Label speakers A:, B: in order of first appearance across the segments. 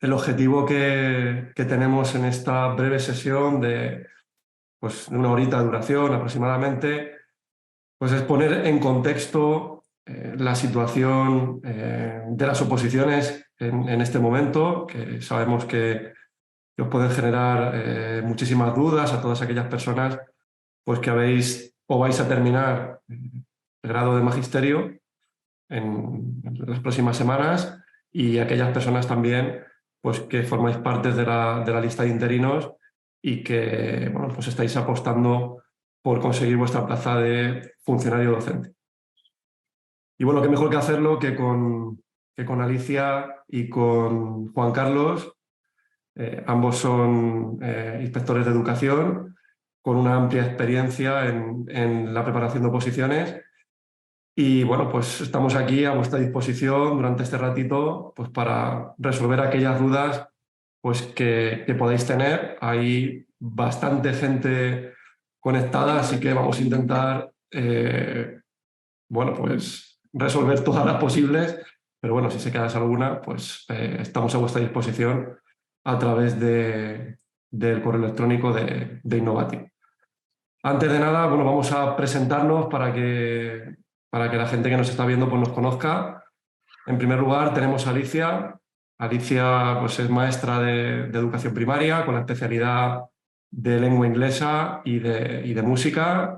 A: el objetivo que tenemos en esta breve sesión de una horita de duración aproximadamente, pues es poner en contexto la situación de las oposiciones en este momento, que sabemos que os pueden generar muchísimas dudas a todas aquellas personas pues, que habéis o vais a terminar el grado de magisterio en las próximas semanas, y aquellas personas también pues, que formáis parte de la lista de interinos y que bueno, pues estáis apostando por conseguir vuestra plaza de funcionario docente. Y bueno, qué mejor que hacerlo que con Alicia y con Juan Carlos. Ambos son inspectores de educación con una amplia experiencia en la preparación de oposiciones. Y bueno, pues estamos aquí a vuestra disposición durante este ratito pues para resolver aquellas dudas pues que podáis tener. Hay bastante gente conectada, así que vamos a intentar bueno, pues resolver todas las posibles, pero bueno, si se queda alguna, pues estamos a vuestra disposición a través del correo electrónico de Innovati. Antes de nada, bueno, vamos a presentarnos para que la gente que nos está viendo pues, nos conozca. En primer lugar, tenemos a Alicia. Alicia pues, es maestra de educación primaria con la especialidad de lengua inglesa y de música.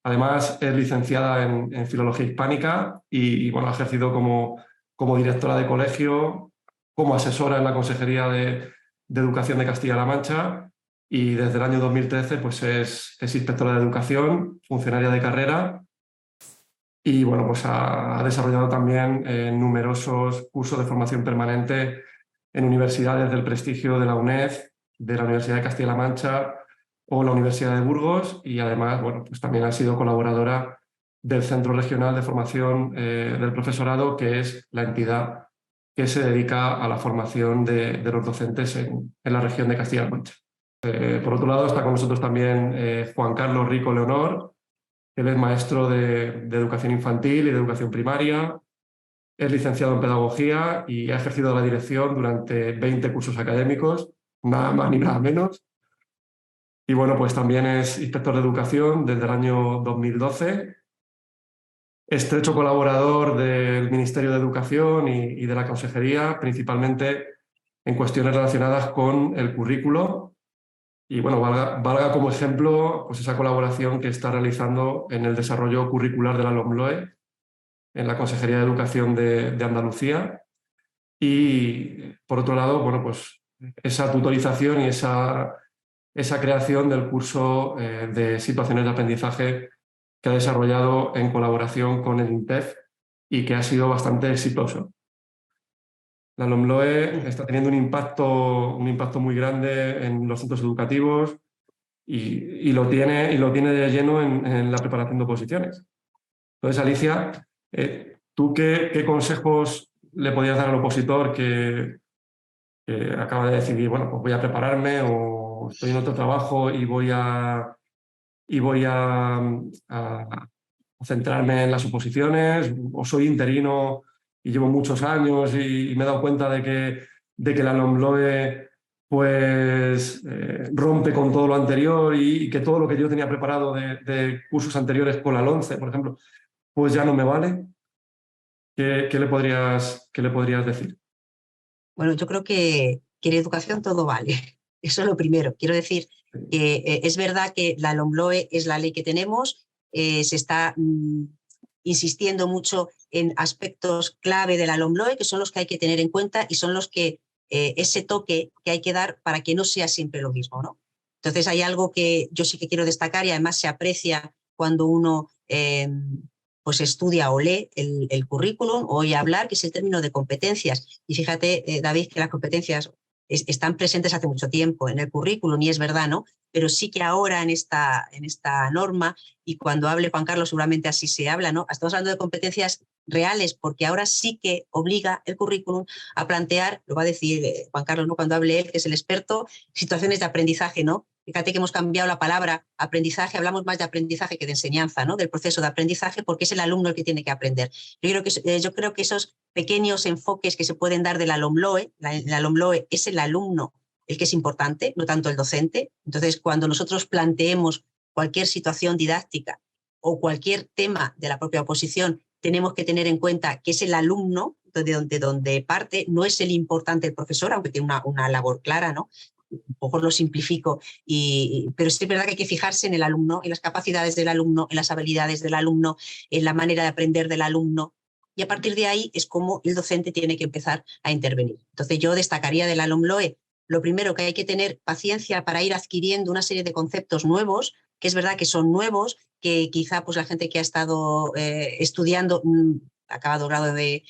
A: Además, es licenciada en Filología Hispánica y bueno, ha ejercido como directora de colegio, como asesora en la Consejería de Educación de Castilla-La Mancha, y desde el año 2013 pues es inspectora de educación, funcionaria de carrera, y bueno, pues ha desarrollado también numerosos cursos de formación permanente en universidades del prestigio de la UNED, de la Universidad de Castilla-La Mancha o la Universidad de Burgos, y además bueno, pues también ha sido colaboradora del Centro Regional de Formación del Profesorado, que es la entidad que se dedica a la formación de los docentes en la región de Castilla-La Mancha. Por otro lado, está con nosotros también Juan Carlos Rico Leonor. Él es maestro de educación infantil y de educación primaria, es licenciado en pedagogía y ha ejercido la dirección durante 20 cursos académicos, nada más ni nada menos. Y bueno, pues también es inspector de educación desde el año 2012, estrecho colaborador del Ministerio de Educación y de la Consejería, principalmente en cuestiones relacionadas con el currículo. Y bueno, valga como ejemplo pues esa colaboración que está realizando en el desarrollo curricular de la LOMLOE en la Consejería de Educación de Andalucía. Y por otro lado, bueno, pues esa tutorización y esa creación del curso de situaciones de aprendizaje que ha desarrollado en colaboración con el INTEF y que ha sido bastante exitoso. La LOMLOE está teniendo un impacto muy grande en los centros educativos y lo tiene de lleno en la preparación de oposiciones. Entonces, Alicia, ¿tú qué consejos le podrías dar al opositor que acaba de decidir, bueno, pues voy a prepararme o estoy en otro trabajo y voy a centrarme en las oposiciones, o soy interino y llevo muchos años y me he dado cuenta de que la LOMLOE pues rompe con todo lo anterior y que todo lo que yo tenía preparado de cursos anteriores con la LOMCE, por ejemplo, pues ya no me vale? ¿Qué le podrías decir?
B: Bueno, yo creo que en educación todo vale. Eso es lo primero. Quiero decir que es verdad que la LOMLOE es la ley que tenemos, se está insistiendo mucho en aspectos clave de la LOMLOE, que son los que hay que tener en cuenta y son los que ese toque que hay que dar para que no sea siempre lo mismo, ¿no? Entonces hay algo que yo sí que quiero destacar y además se aprecia cuando uno pues estudia o lee el currículum o oye hablar, que es el término de competencias. Y fíjate, David, que las competencias están presentes hace mucho tiempo en el currículum y es verdad, ¿no? Pero sí que ahora en esta norma, y cuando hable Juan Carlos seguramente así se habla, ¿no? Estamos hablando de competencias reales, porque ahora sí que obliga el currículum a plantear, lo va a decir Juan Carlos, ¿no? Cuando hable él, que es el experto, situaciones de aprendizaje, ¿no? Fíjate que hemos cambiado la palabra aprendizaje, hablamos más de aprendizaje que de enseñanza, ¿no? Del proceso de aprendizaje, porque es el alumno el que tiene que aprender. Yo creo que esos pequeños enfoques que se pueden dar de la LOMLOE, la LOMLOE es el alumno el que es importante, no tanto el docente. Entonces, cuando nosotros planteemos cualquier situación didáctica o cualquier tema de la propia oposición, tenemos que tener en cuenta que es el alumno de donde parte, no es el importante el profesor, aunque tiene una labor clara, ¿no? Un poco lo simplifico, pero sí es verdad que hay que fijarse en el alumno, en las capacidades del alumno, en las habilidades del alumno, en la manera de aprender del alumno, y a partir de ahí es como el docente tiene que empezar a intervenir. Entonces yo destacaría de la LOMLOE, lo primero, que hay que tener paciencia para ir adquiriendo una serie de conceptos nuevos, que es verdad que son nuevos, que quizá pues la gente que ha estado estudiando, acabado grado de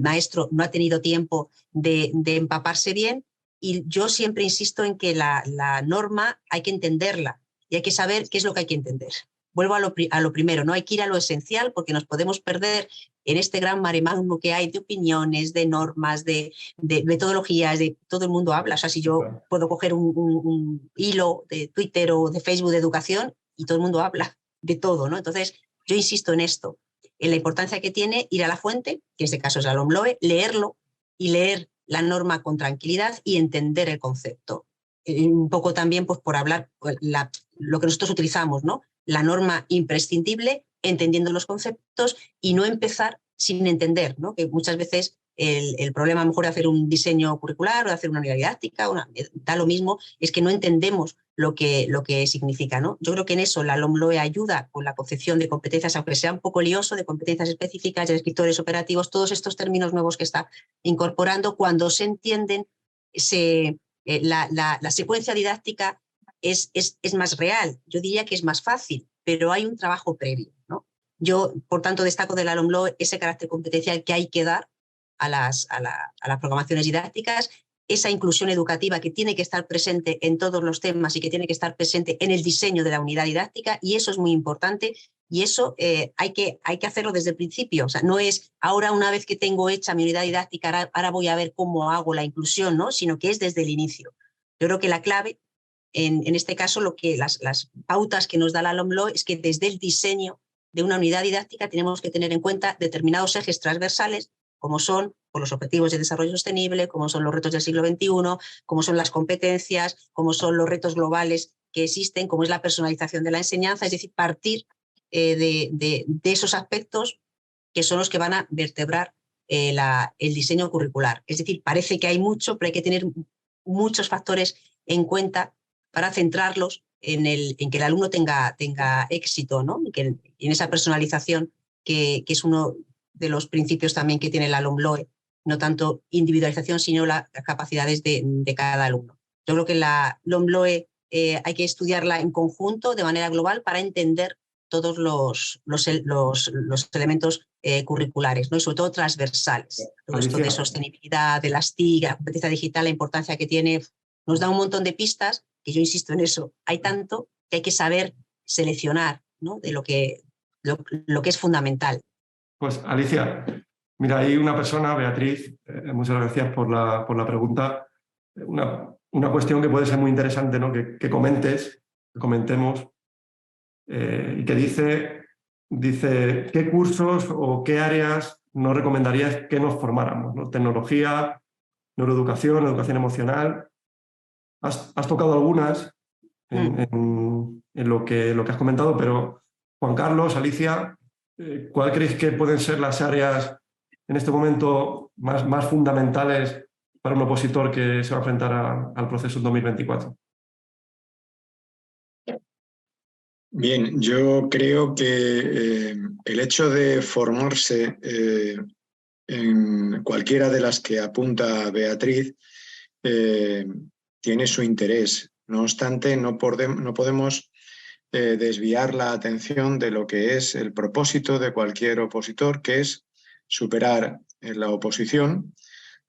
B: maestro, no ha tenido tiempo de empaparse bien. Y yo siempre insisto en que la norma hay que entenderla y hay que saber qué es lo que hay que entender. Vuelvo a lo primero, no hay que ir a lo esencial porque nos podemos perder en este gran mare magnum que hay de opiniones, de normas, de metodologías, de todo el mundo habla. O sea, si yo puedo coger un hilo de Twitter o de Facebook de educación y todo el mundo habla de todo, ¿no? Entonces, yo insisto en esto, en la importancia que tiene ir a la fuente, que en este caso es la LOMLOE, leerlo y leer la norma con tranquilidad y entender el concepto. Un poco también pues, por hablar lo que nosotros utilizamos, ¿no? La norma imprescindible, entendiendo los conceptos y no empezar sin entender, ¿no? Que muchas veces el problema a lo mejor de hacer un diseño curricular o de hacer una unidad didáctica, da lo mismo, es que no entendemos lo que significa, ¿no? Yo creo que en eso la LOMLOE ayuda con la concepción de competencias, aunque sea un poco lioso, de competencias específicas, de escritores operativos, todos estos términos nuevos que está incorporando, cuando se entienden, la secuencia didáctica es más real. Yo diría que es más fácil, pero hay un trabajo previo, ¿no? Yo, por tanto, destaco de la LOMLOE ese carácter competencial que hay que dar a las programaciones didácticas, esa inclusión educativa que tiene que estar presente en todos los temas y que tiene que estar presente en el diseño de la unidad didáctica, y eso es muy importante, y eso hay que hacerlo desde el principio. O sea, no es ahora, una vez que tengo hecha mi unidad didáctica, ahora voy a ver cómo hago la inclusión, ¿no? Sino que es desde el inicio. Yo creo que la clave, en este caso, las pautas que nos da la LOMLOE es que desde el diseño de una unidad didáctica tenemos que tener en cuenta determinados ejes transversales, como son los objetivos de desarrollo sostenible, como son los retos del siglo XXI, como son las competencias, como son los retos globales que existen, como es la personalización de la enseñanza, es decir, partir de esos aspectos que son los que van a vertebrar el diseño curricular. Es decir, parece que hay mucho, pero hay que tener muchos factores en cuenta para centrarlos en que el alumno tenga éxito, ¿no? Y en esa personalización que es uno de los principios también que tiene la LOMLOE, no tanto individualización, sino las capacidades de cada alumno. Yo creo que la LOMLOE hay que estudiarla en conjunto, de manera global, para entender todos los elementos curriculares, ¿no? Y sobre todo transversales. Todo esto de sostenibilidad, de las TIC, la competencia digital, la importancia que tiene, nos da un montón de pistas, que yo insisto en eso. Hay tanto que hay que saber seleccionar, ¿no? De lo que es fundamental.
A: Pues Alicia, mira, hay una persona, Beatriz, muchas gracias por la pregunta. Una cuestión que puede ser muy interesante, ¿no? que comentemos, y que dice ¿qué cursos o qué áreas nos recomendarías que nos formáramos, ¿no? Tecnología, neuroeducación, educación emocional. Has tocado algunas en lo que has comentado, pero Juan Carlos, Alicia, ¿cuál creéis que pueden ser las áreas en este momento más fundamentales para un opositor que se va a enfrentar al proceso 2024?
C: Bien, yo creo que el hecho de formarse en cualquiera de las que apunta Beatriz tiene su interés. No obstante, no podemos desviar la atención de lo que es el propósito de cualquier opositor, que es superar la oposición.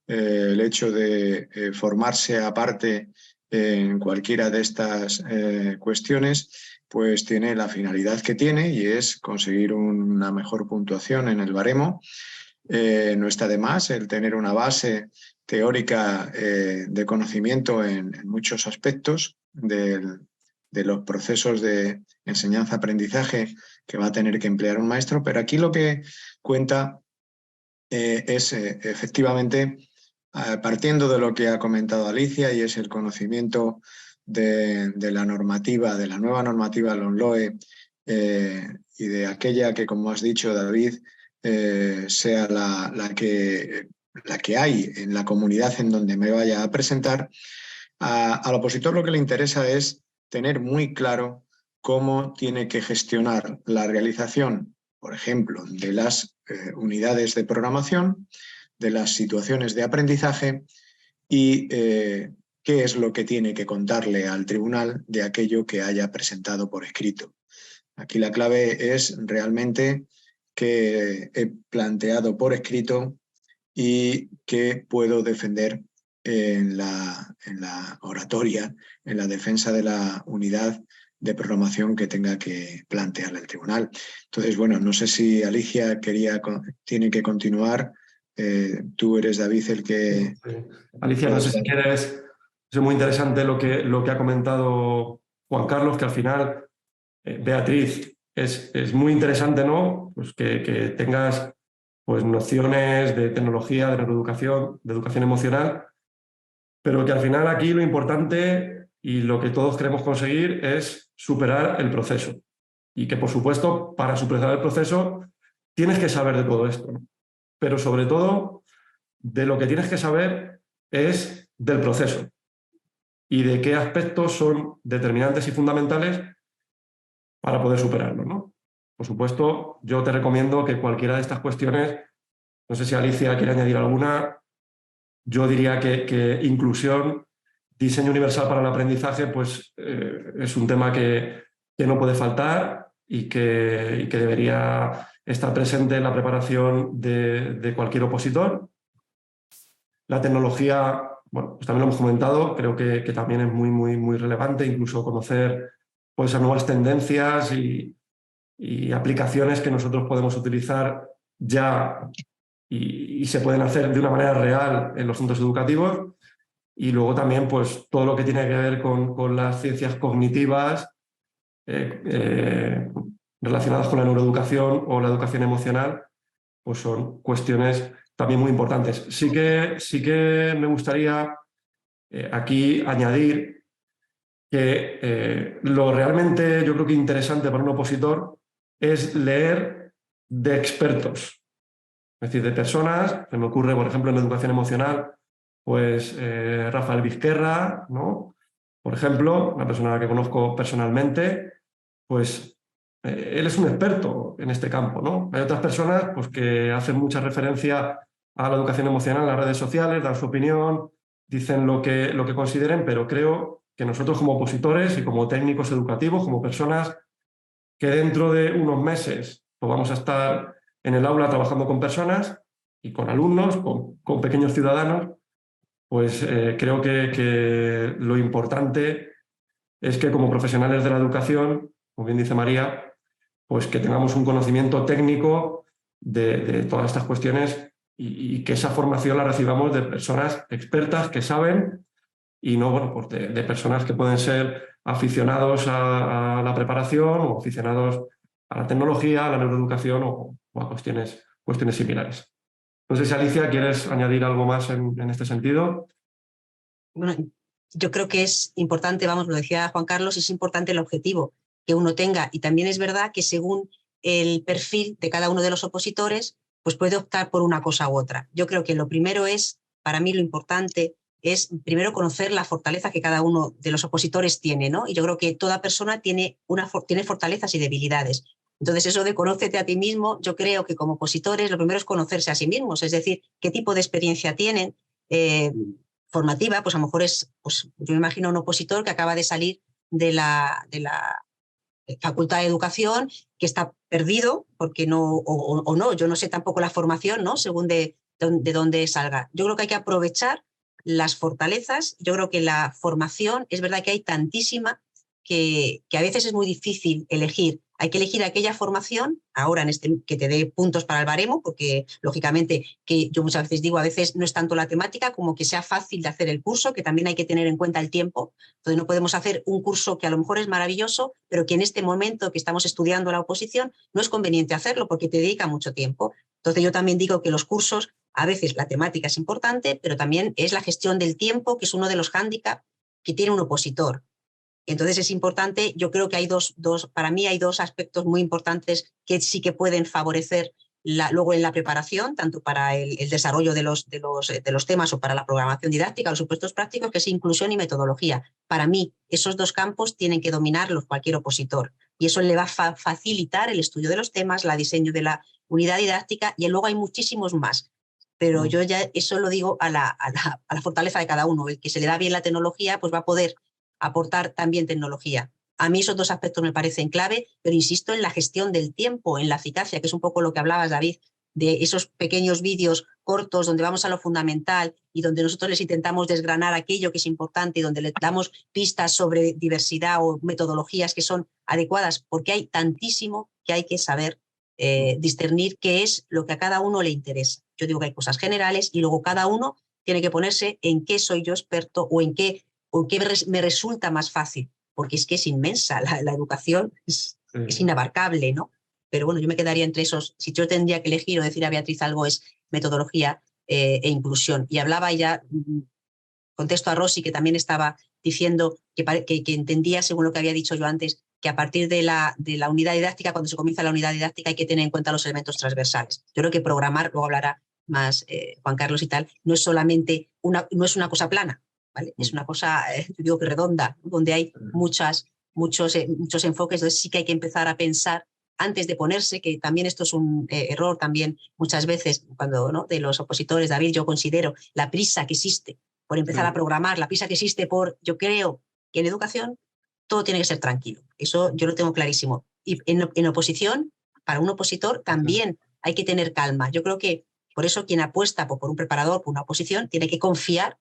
C: El hecho de formarse aparte en cualquiera de estas cuestiones, pues tiene la finalidad que tiene, y es conseguir una mejor puntuación en el baremo No está de más el tener una base teórica de conocimiento en muchos aspectos de los procesos de enseñanza-aprendizaje que va a tener que emplear un maestro, pero aquí lo que cuenta es efectivamente, partiendo de lo que ha comentado Alicia, y es el conocimiento de la normativa, de la nueva normativa LOMLOE, y de aquella que, como has dicho, David, sea la que hay en la comunidad en donde me vaya a presentar. Al opositor lo que le interesa es tener muy claro cómo tiene que gestionar la realización, por ejemplo, de las unidades de programación, de las situaciones de aprendizaje y qué es lo que tiene que contarle al tribunal de aquello que haya presentado por escrito. Aquí la clave es realmente que he planteado por escrito y que puedo defender en la oratoria, en la defensa de la unidad de programación que tenga que plantearle el tribunal. Entonces, bueno, no sé si Alicia tiene que continuar. Tú eres, David, el que...
A: Sí. Alicia, no sé si quieres, es muy interesante lo que ha comentado Juan Carlos, que al final, Beatriz, es muy interesante, ¿no? Pues que tengas pues, nociones de tecnología, de neuroeducación, de educación emocional, pero que al final aquí lo importante y lo que todos queremos conseguir es superar el proceso. Y que, por supuesto, para superar el proceso tienes que saber de todo esto, ¿no? Pero sobre todo, de lo que tienes que saber es del proceso y de qué aspectos son determinantes y fundamentales para poder superarlo, ¿no? Por supuesto, yo te recomiendo que cualquiera de estas cuestiones, no sé si Alicia quiere añadir alguna, yo diría que inclusión, diseño universal para el aprendizaje, pues es un tema que no puede faltar y que debería estar presente en la preparación de cualquier opositor. La tecnología, bueno, pues también lo hemos comentado, creo que también es muy relevante, incluso conocer pues, esas nuevas tendencias y aplicaciones que nosotros podemos utilizar ya y se pueden hacer de una manera real en los centros educativos. Y luego también pues, todo lo que tiene que ver con las ciencias cognitivas relacionadas con la neuroeducación o la educación emocional, pues son cuestiones también muy importantes. Sí que me gustaría aquí añadir que lo realmente yo creo que interesante para un opositor es leer de expertos, es decir, de personas, se me ocurre, por ejemplo, en educación emocional, pues Rafael Vizquerra, ¿no? Por ejemplo, una persona que conozco personalmente, pues él es un experto en este campo, ¿no? Hay otras personas pues, que hacen mucha referencia a la educación emocional en las redes sociales, dan su opinión, dicen lo que consideren, pero creo que nosotros como opositores y como técnicos educativos, como personas que dentro de unos meses pues, vamos a estar en el aula trabajando con personas y con alumnos, con pequeños ciudadanos, pues creo que lo importante es que como profesionales de la educación, como bien dice María, pues que tengamos un conocimiento técnico de todas estas cuestiones y que esa formación la recibamos de personas expertas que saben y no bueno, pues de personas que pueden ser aficionados a la preparación o aficionados a la tecnología, a la neuroeducación o a cuestiones similares. No sé si Alicia quieres añadir algo más en este sentido.
B: Bueno, yo creo que es importante, vamos, lo decía Juan Carlos, es importante el objetivo que uno tenga y también es verdad que según el perfil de cada uno de los opositores, pues puede optar por una cosa u otra. Yo creo que lo primero es, para mí lo importante es primero conocer la fortaleza que cada uno de los opositores tiene, ¿no? Y yo creo que toda persona tiene fortalezas y debilidades. Entonces, eso de conócete a ti mismo, yo creo que como opositores lo primero es conocerse a sí mismos, es decir, qué tipo de experiencia tienen, formativa, pues a lo mejor es, pues yo me imagino un opositor que acaba de salir de la Facultad de Educación, que está perdido, porque no, o no, yo no sé tampoco la formación, ¿no? Según de dónde salga. Yo creo que hay que aprovechar las fortalezas, yo creo que la formación, es verdad que hay tantísima que a veces es muy difícil elegir. Hay que elegir aquella formación, ahora en que te dé puntos para el baremo, porque lógicamente, que yo muchas veces digo, a veces no es tanto la temática como que sea fácil de hacer el curso, que también hay que tener en cuenta el tiempo. Entonces no podemos hacer un curso que a lo mejor es maravilloso, pero que en este momento que estamos estudiando la oposición no es conveniente hacerlo porque te dedica mucho tiempo. Entonces yo también digo que los cursos, a veces la temática es importante, pero también es la gestión del tiempo, que es uno de los hándicaps que tiene un opositor. Entonces es importante, yo creo que hay para mí hay dos aspectos muy importantes que sí que pueden favorecer luego en la preparación, tanto para el desarrollo de los temas o para la programación didáctica, los supuestos prácticos, que es inclusión y metodología. Para mí, esos dos campos tienen que dominarlos cualquier opositor y eso le va a facilitar el estudio de los temas, el diseño de la unidad didáctica y luego hay muchísimos más. Pero yo ya eso lo digo a la fortaleza de cada uno. El que se le da bien la tecnología, pues va a poder aportar también tecnología. A mí esos dos aspectos me parecen clave, pero insisto en la gestión del tiempo, en la eficacia, que es un poco lo que hablabas, David, de esos pequeños vídeos cortos donde vamos a lo fundamental y donde nosotros les intentamos desgranar aquello que es importante y donde les damos pistas sobre diversidad o metodologías que son adecuadas, porque hay tantísimo que hay que saber discernir qué es lo que a cada uno le interesa. Yo digo que hay cosas generales y luego cada uno tiene que ponerse en qué soy yo experto o en qué me resulta más fácil, porque es que es inmensa, la educación es inabarcable, ¿no? Pero bueno, yo me quedaría entre esos, si yo tendría que elegir o decir a Beatriz algo es metodología e inclusión. Y hablaba ella, contesto a Rosy, que también estaba diciendo que entendía, según lo que había dicho yo antes, que a partir de la unidad didáctica, cuando se comienza la unidad didáctica, hay que tener en cuenta los elementos transversales. Yo creo que programar, luego hablará más Juan Carlos y tal, no es solamente no es una cosa plana, ¿vale? Es una cosa, yo digo que redonda, donde hay muchos enfoques, entonces sí que hay que empezar a pensar antes de ponerse, que también esto es un error también muchas veces cuando, ¿no?, de los opositores, David, yo considero la prisa que existe por empezar a programar, la prisa que existe yo creo que en educación todo tiene que ser tranquilo, eso yo lo tengo clarísimo. Y en oposición, para un opositor también hay que tener calma. Yo creo que por eso quien apuesta por un preparador, por una oposición, tiene que confiar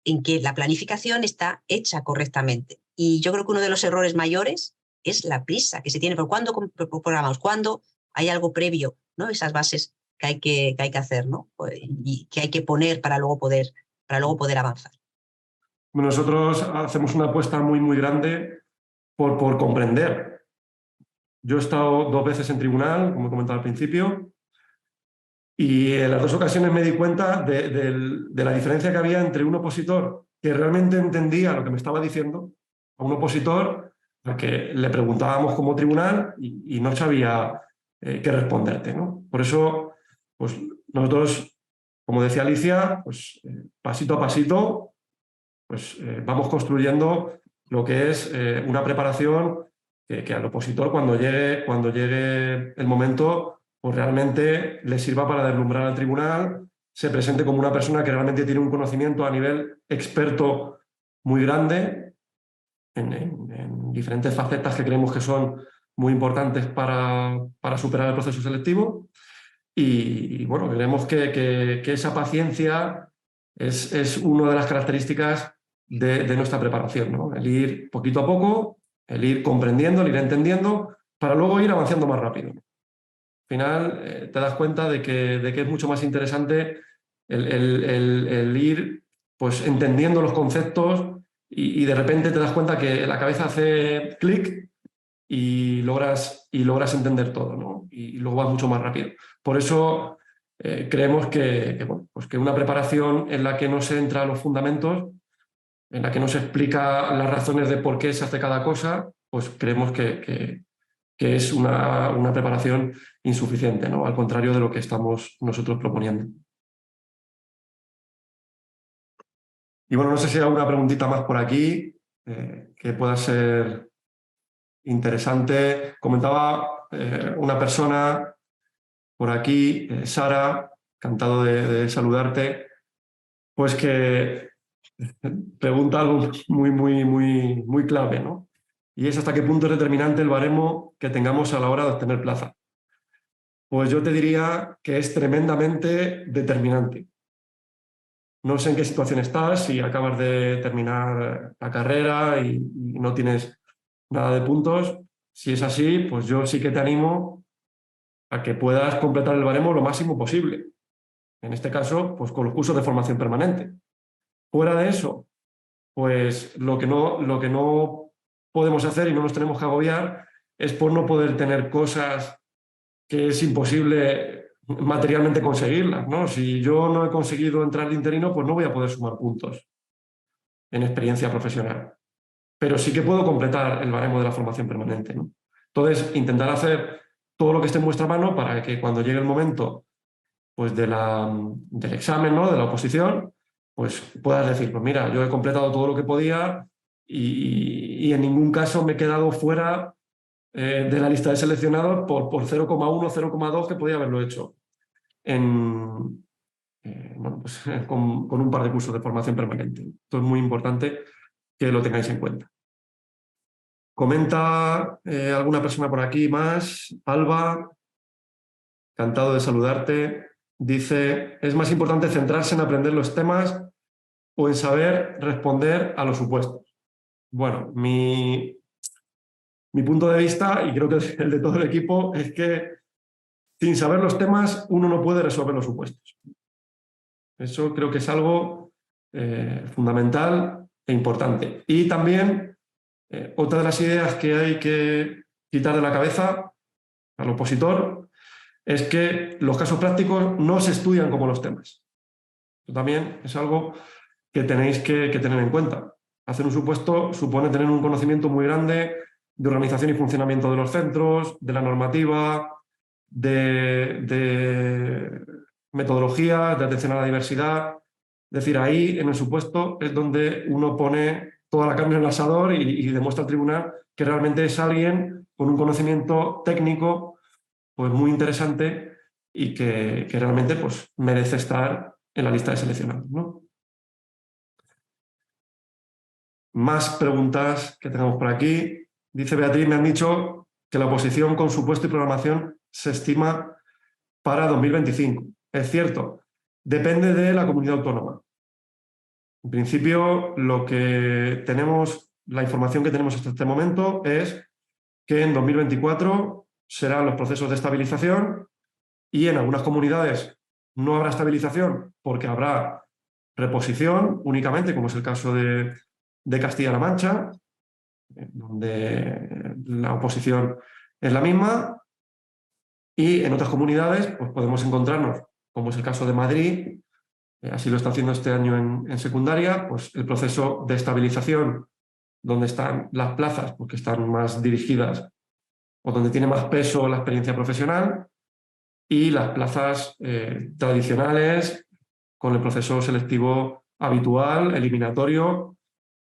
B: en que la planificación está hecha correctamente. Y yo creo que uno de los errores mayores es la prisa que se tiene. Pero ¿cuándo programamos? ¿Cuándo hay algo previo? ¿No? Esas bases que hay que hacer, ¿no? Y que hay que poner para luego poder avanzar.
A: Nosotros hacemos una apuesta muy, muy grande por comprender. Yo he estado 2 veces en tribunal, como he comentado al principio, y en las 2 ocasiones me di cuenta de la diferencia que había entre un opositor que realmente entendía lo que me estaba diciendo, a un opositor al que le preguntábamos como tribunal y no sabía qué responderte, ¿no? Por eso, pues nosotros, como decía Alicia, pues pasito a pasito, pues vamos construyendo lo que es una preparación que al opositor cuando llegue el momento pues realmente le sirva para deslumbrar al tribunal, se presente como una persona que realmente tiene un conocimiento a nivel experto muy grande en diferentes facetas que creemos que son muy importantes para superar el proceso selectivo. Y bueno, creemos que esa paciencia es una de las características de nuestra preparación, ¿no? El ir poquito a poco, el ir comprendiendo, el ir entendiendo, para luego ir avanzando más rápido. Al final te das cuenta de que es mucho más interesante el ir pues, entendiendo los conceptos y de repente te das cuenta que la cabeza hace clic y logras entender todo, ¿no? Y luego vas mucho más rápido. Por eso creemos bueno, pues que una preparación en la que no se entra a los fundamentos, en la que no se explica las razones de por qué se hace cada cosa, pues creemos que es una preparación insuficiente, ¿no? Al contrario de lo que estamos nosotros proponiendo. Y bueno, no sé si hay alguna preguntita más por aquí que pueda ser interesante. Comentaba una persona por aquí, Sara, encantado de saludarte, pues que pregunta algo muy, muy, muy, muy clave, ¿no? Y es hasta qué punto es determinante el baremo que tengamos a la hora de obtener plaza. Pues yo te diría que es tremendamente determinante. No sé en qué situación estás, si acabas de terminar la carrera y no tienes nada de puntos. Si es así, pues yo sí que te animo a que puedas completar el baremo lo máximo posible. En este caso, pues con los cursos de formación permanente. Fuera de eso, pues lo que no podemos hacer y no nos tenemos que agobiar es por no poder tener cosas que es imposible materialmente conseguirlas, ¿no? Si yo no he conseguido entrar de interino, pues no voy a poder sumar puntos en experiencia profesional. Pero sí que puedo completar el baremo de la formación permanente, ¿no? Entonces, intentar hacer todo lo que esté en vuestra mano para que cuando llegue el momento pues, del examen, ¿no? De la oposición, pues puedas decir, pues mira, yo he completado todo lo que podía y en ningún caso me he quedado fuera de la lista de seleccionados por 0,1, 0,2 que podía haberlo hecho bueno, pues, con un par de cursos de formación permanente. Esto es muy importante que lo tengáis en cuenta. Comenta alguna persona por aquí más. Alba, encantado de saludarte. Dice, ¿es más importante centrarse en aprender los temas o en saber responder a los supuestos? Bueno, mi punto de vista, y creo que es el de todo el equipo, es que sin saber los temas uno no puede resolver los supuestos. Eso creo que es algo fundamental e importante. Y también otra de las ideas que hay que quitar de la cabeza al opositor es que los casos prácticos no se estudian como los temas. Eso también es algo que tenéis que tener en cuenta. Hacer un supuesto supone tener un conocimiento muy grande de organización y funcionamiento de los centros, de la normativa, de metodología, de atención a la diversidad. Es decir, ahí en el supuesto es donde uno pone toda la carne en el asador y demuestra al tribunal que realmente es alguien con un conocimiento técnico pues, muy interesante y que realmente pues, merece estar en la lista de seleccionados, ¿no? Más preguntas que tengamos por aquí. Dice Beatriz, me han dicho que la oposición con supuesto y programación se estima para 2025. Es cierto, depende de la comunidad autónoma. En principio, la información que tenemos hasta este momento es que en 2024 serán los procesos de estabilización y en algunas comunidades no habrá estabilización porque habrá reposición únicamente, como es el caso de Castilla-La Mancha, donde la oposición es la misma, y en otras comunidades pues podemos encontrarnos, como es el caso de Madrid, así lo está haciendo este año en secundaria, pues el proceso de estabilización, donde están las plazas, porque están más dirigidas o donde tiene más peso la experiencia profesional, y las plazas tradicionales con el proceso selectivo habitual, eliminatorio,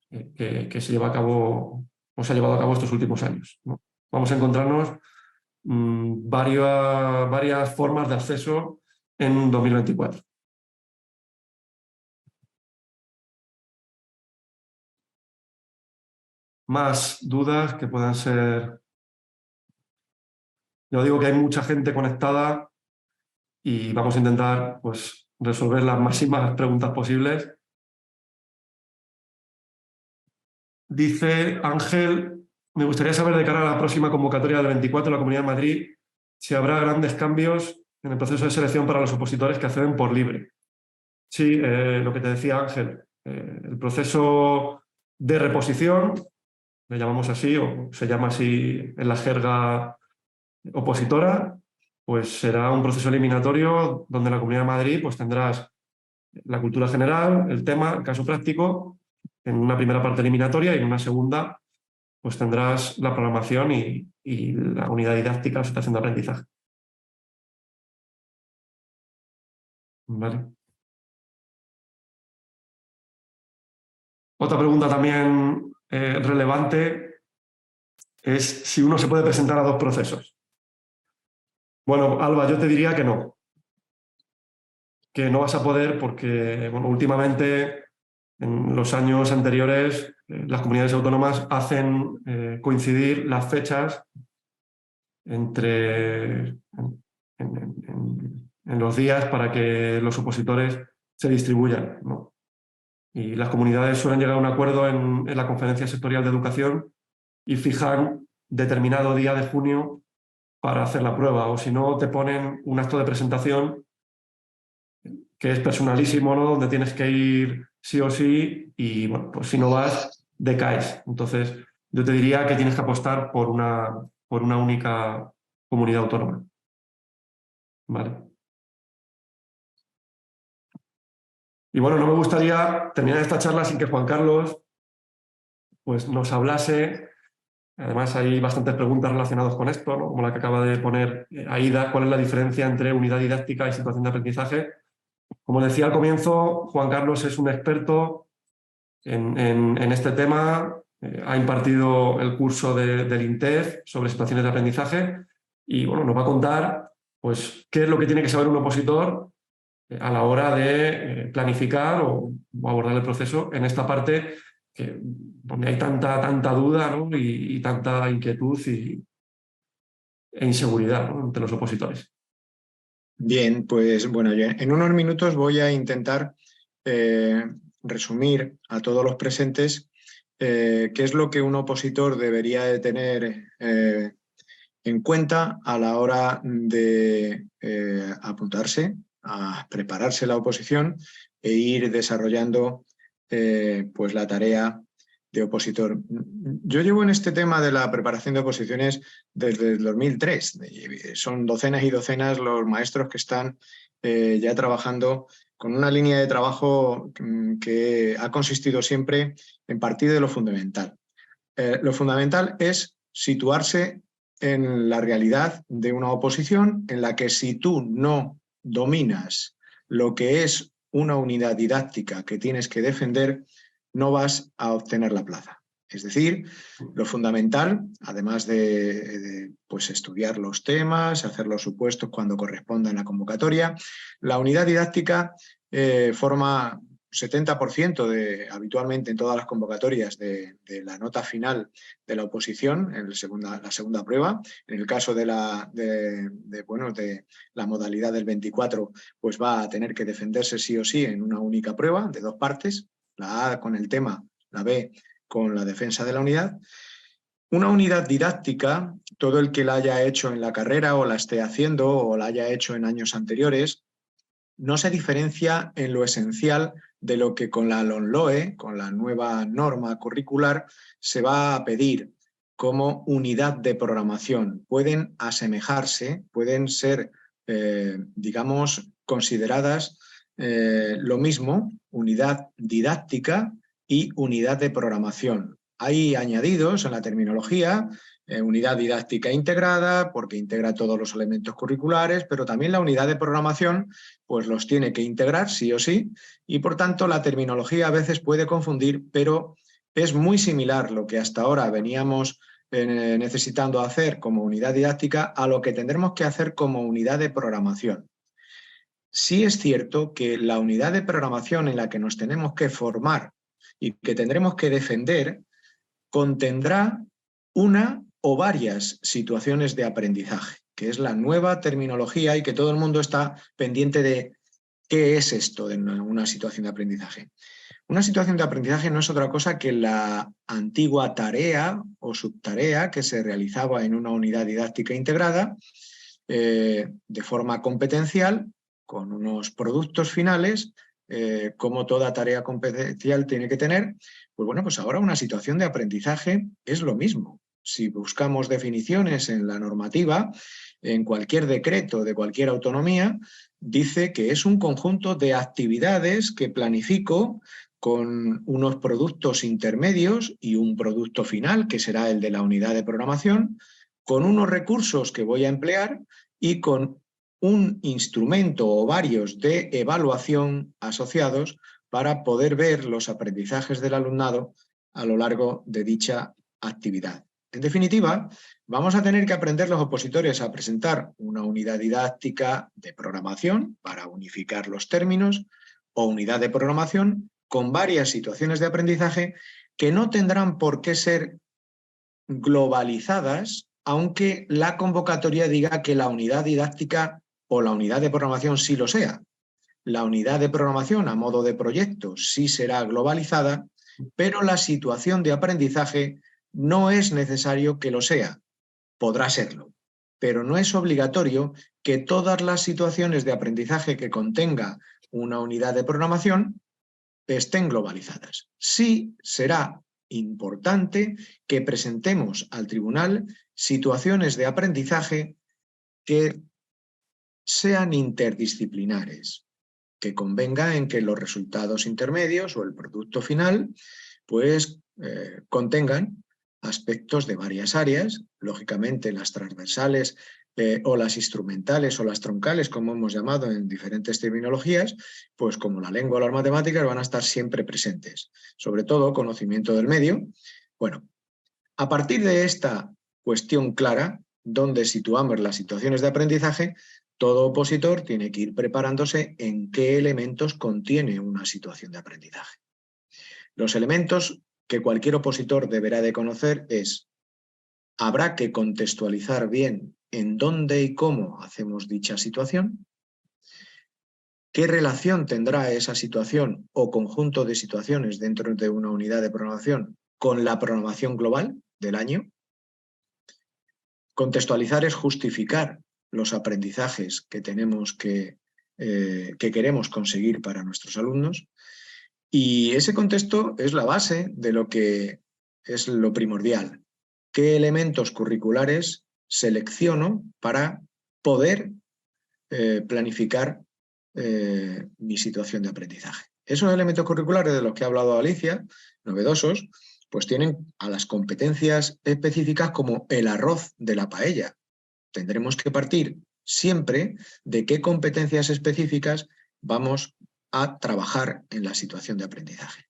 A: que se lleva a cabo o se ha llevado a cabo estos últimos años, ¿no? Vamos a encontrarnos varias formas de acceso en 2024. Más dudas que puedan ser... Yo digo que hay mucha gente conectada y vamos a intentar pues, resolver las máximas preguntas posibles. Dice Ángel, me gustaría saber de cara a la próxima convocatoria del 24 de la Comunidad de Madrid si habrá grandes cambios en el proceso de selección para los opositores que acceden por libre. Sí, lo que te decía Ángel, el proceso de reposición, le llamamos así, o se llama así en la jerga opositora, pues será un proceso eliminatorio donde en la Comunidad de Madrid pues tendrás la cultura general, el tema, el caso práctico, en una primera parte eliminatoria y en una segunda pues tendrás la programación y la unidad didáctica, la situación de aprendizaje. ¿Vale? Otra pregunta también relevante es si uno se puede presentar a dos procesos. Bueno, Alba, yo te diría que no vas a poder porque bueno, últimamente, en los años anteriores, las comunidades autónomas hacen coincidir las fechas en los días para que los opositores se distribuyan, ¿no? Y las comunidades suelen llegar a un acuerdo en la Conferencia Sectorial de Educación y fijan determinado día de junio para hacer la prueba, o si no te ponen un acto de presentación que es personalísimo, ¿no? Donde tienes que ir sí o sí y bueno, pues si no vas, decaes. Entonces yo te diría que tienes que apostar por una única comunidad autónoma. ¿Vale? Y bueno, no me gustaría terminar esta charla sin que Juan Carlos pues, nos hablase. Además, hay bastantes preguntas relacionadas con esto, ¿no? Como la que acaba de poner Aida, ¿cuál es la diferencia entre unidad didáctica y situación de aprendizaje? Como decía al comienzo, Juan Carlos es un experto en este tema, ha impartido el curso del INTEF sobre situaciones de aprendizaje y bueno, nos va a contar pues, qué es lo que tiene que saber un opositor a la hora de planificar o abordar el proceso en esta parte donde hay tanta duda, ¿no? y tanta inquietud e inseguridad, ¿no? entre los opositores.
C: Bien, pues bueno, en unos minutos voy a intentar resumir a todos los presentes qué es lo que un opositor debería de tener en cuenta a la hora de apuntarse, a prepararse la oposición e ir desarrollando pues la tarea de opositor. Yo llevo en este tema de la preparación de oposiciones desde el 2003. Son docenas y docenas los maestros que están ya trabajando con una línea de trabajo que ha consistido siempre en partir de lo fundamental. Lo fundamental es situarse en la realidad de una oposición en la que si tú no dominas lo que es una unidad didáctica que tienes que defender, no vas a obtener la plaza. Es decir, lo fundamental, además de pues estudiar los temas, hacer los supuestos cuando corresponda en la convocatoria, la unidad didáctica forma 70% habitualmente en todas las convocatorias de la nota final de la oposición, en la segunda prueba. En el caso de la modalidad del 24, pues va a tener que defenderse sí o sí en una única prueba de 2 partes, la A con el tema, la B con la defensa de la unidad. Una unidad didáctica, todo el que la haya hecho en la carrera o la esté haciendo o la haya hecho en años anteriores, no se diferencia en lo esencial de lo que con la LOMLOE, con la nueva norma curricular, se va a pedir como unidad de programación. Pueden asemejarse, pueden ser, digamos, consideradas lo mismo, unidad didáctica y unidad de programación. Hay añadidos en la terminología, unidad didáctica integrada, porque integra todos los elementos curriculares, pero también la unidad de programación pues los tiene que integrar sí o sí, y por tanto la terminología a veces puede confundir, pero es muy similar lo que hasta ahora veníamos necesitando hacer como unidad didáctica a lo que tendremos que hacer como unidad de programación. Sí es cierto que la unidad de programación en la que nos tenemos que formar y que tendremos que defender contendrá una o varias situaciones de aprendizaje, que es la nueva terminología y que todo el mundo está pendiente de qué es esto de una situación de aprendizaje. Una situación de aprendizaje no es otra cosa que la antigua tarea o subtarea que se realizaba en una unidad didáctica integrada de forma competencial, con unos productos finales, como toda tarea competencial tiene que tener. Pues bueno, pues ahora una situación de aprendizaje es lo mismo. Si buscamos definiciones en la normativa, en cualquier decreto de cualquier autonomía, dice que es un conjunto de actividades que planifico con unos productos intermedios y un producto final, que será el de la unidad de programación, con unos recursos que voy a emplear y con un instrumento o varios de evaluación asociados para poder ver los aprendizajes del alumnado a lo largo de dicha actividad. En definitiva, vamos a tener que aprender los opositores a presentar una unidad didáctica de programación para unificar los términos o unidad de programación con varias situaciones de aprendizaje que no tendrán por qué ser globalizadas, aunque la convocatoria diga que la unidad didáctica o la unidad de programación sí lo sea. La unidad de programación a modo de proyecto sí será globalizada, pero la situación de aprendizaje No es necesario que lo sea, podrá serlo, pero no es obligatorio que todas las situaciones de aprendizaje que contenga una unidad de programación estén globalizadas. Sí será importante que presentemos al tribunal situaciones de aprendizaje que sean interdisciplinares, que convenga en que los resultados intermedios o el producto final pues contengan aspectos de varias áreas, lógicamente las transversales o las instrumentales o las troncales, como hemos llamado en diferentes terminologías, pues como la lengua o las matemáticas van a estar siempre presentes, sobre todo conocimiento del medio. Bueno, a partir de esta cuestión clara, donde situamos las situaciones de aprendizaje, todo opositor tiene que ir preparándose en qué elementos contiene una situación de aprendizaje. Los elementos que cualquier opositor deberá de conocer es: habrá que contextualizar bien en dónde y cómo hacemos dicha situación, qué relación tendrá esa situación o conjunto de situaciones dentro de una unidad de programación con la programación global del año. Contextualizar es justificar los aprendizajes que tenemos que queremos conseguir para nuestros alumnos, y ese contexto es la base de lo que es lo primordial. ¿Qué elementos curriculares selecciono para poder planificar mi situación de aprendizaje? Esos elementos curriculares de los que ha hablado Alicia, novedosos, pues tienen a las competencias específicas como el arroz de la paella. Tendremos que partir siempre de qué competencias específicas vamos a trabajar en la situación de aprendizaje.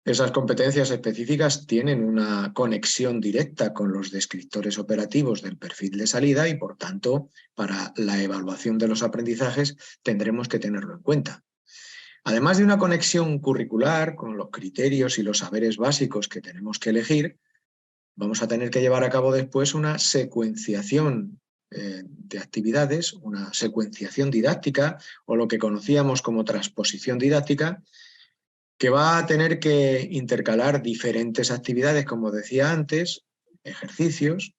C: Esas competencias específicas tienen una conexión directa con los descriptores operativos del perfil de salida y, por tanto, para la evaluación de los aprendizajes tendremos que tenerlo en cuenta. Además de una conexión curricular con los criterios y los saberes básicos que tenemos que elegir, vamos a tener que llevar a cabo después una secuenciación de actividades, una secuenciación didáctica o lo que conocíamos como transposición didáctica, que va a tener que intercalar diferentes actividades, como decía antes, ejercicios,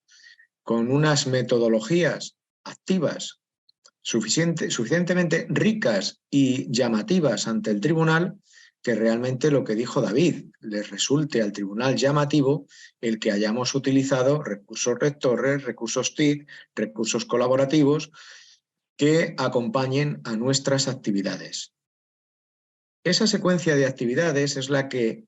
C: con unas metodologías activas suficientemente ricas y llamativas ante el tribunal, que realmente lo que dijo David, les resulte al tribunal llamativo el que hayamos utilizado recursos rectores, recursos TIC, recursos colaborativos que acompañen a nuestras actividades. Esa secuencia de actividades es la que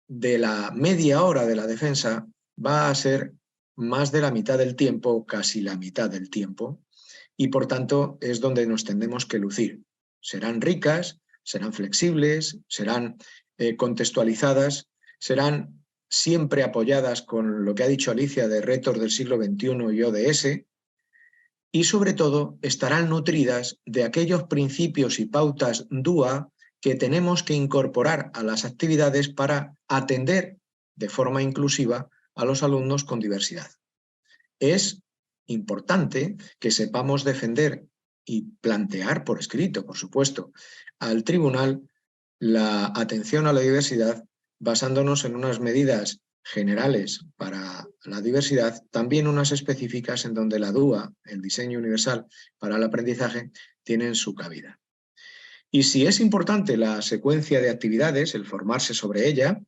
C: de la media hora de la defensa va a ser más de la mitad del tiempo, casi la mitad del tiempo, y por tanto es donde nos tendremos que lucir. Serán ricas, serán flexibles, serán contextualizadas, serán siempre apoyadas con lo que ha dicho Alicia de retos del siglo XXI y ODS, y sobre todo estarán nutridas de aquellos principios y pautas DUA que tenemos que incorporar a las actividades para atender de forma inclusiva a los alumnos con diversidad. Es importante que sepamos defender y plantear por escrito, por supuesto, al tribunal la atención a la diversidad basándonos en unas medidas generales para la diversidad, también unas específicas en donde la DUA, el diseño universal para el aprendizaje, tienen su cabida. Y si es importante la secuencia de actividades, el formarse sobre ella,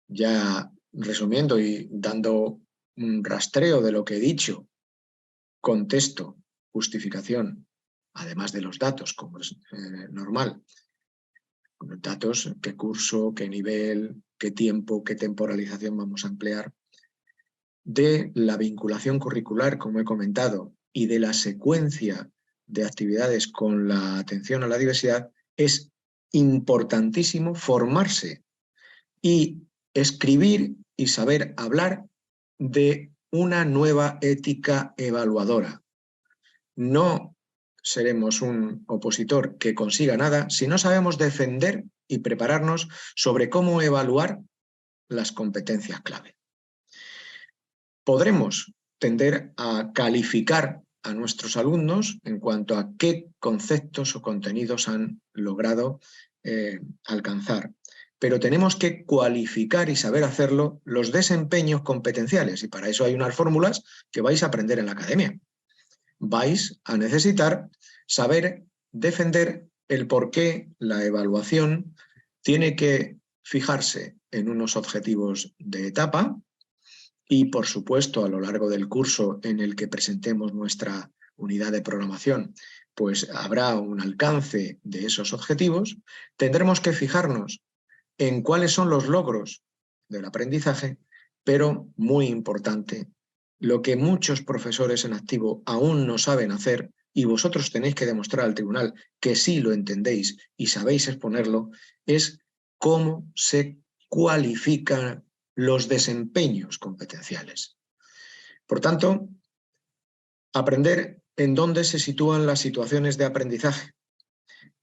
C: ya resumiendo y dando un rastreo de lo que he dicho, contexto, justificación, además de los datos, como es normal, datos, qué curso, qué nivel, qué tiempo, qué temporalización vamos a emplear, de la vinculación curricular, como he comentado, y de la secuencia de actividades con la atención a la diversidad, es importantísimo formarse y escribir y saber hablar de una nueva ética evaluadora. No seremos un opositor que consiga nada si no sabemos defender y prepararnos sobre cómo evaluar las competencias clave. Podremos tender a calificar a nuestros alumnos en cuanto a qué conceptos o contenidos han logrado alcanzar, pero tenemos que cualificar y saber hacerlo los desempeños competenciales, y para eso hay unas fórmulas que vais a aprender en la academia. Vais a necesitar saber defender el por qué la evaluación tiene que fijarse en unos objetivos de etapa y, por supuesto, a lo largo del curso en el que presentemos nuestra unidad de programación, pues habrá un alcance de esos objetivos. Tendremos que fijarnos en cuáles son los logros del aprendizaje, pero muy importante, lo que muchos profesores en activo aún no saben hacer, y vosotros tenéis que demostrar al tribunal que sí lo entendéis y sabéis exponerlo, es cómo se cualifican los desempeños competenciales. Por tanto, aprender en dónde se sitúan las situaciones de aprendizaje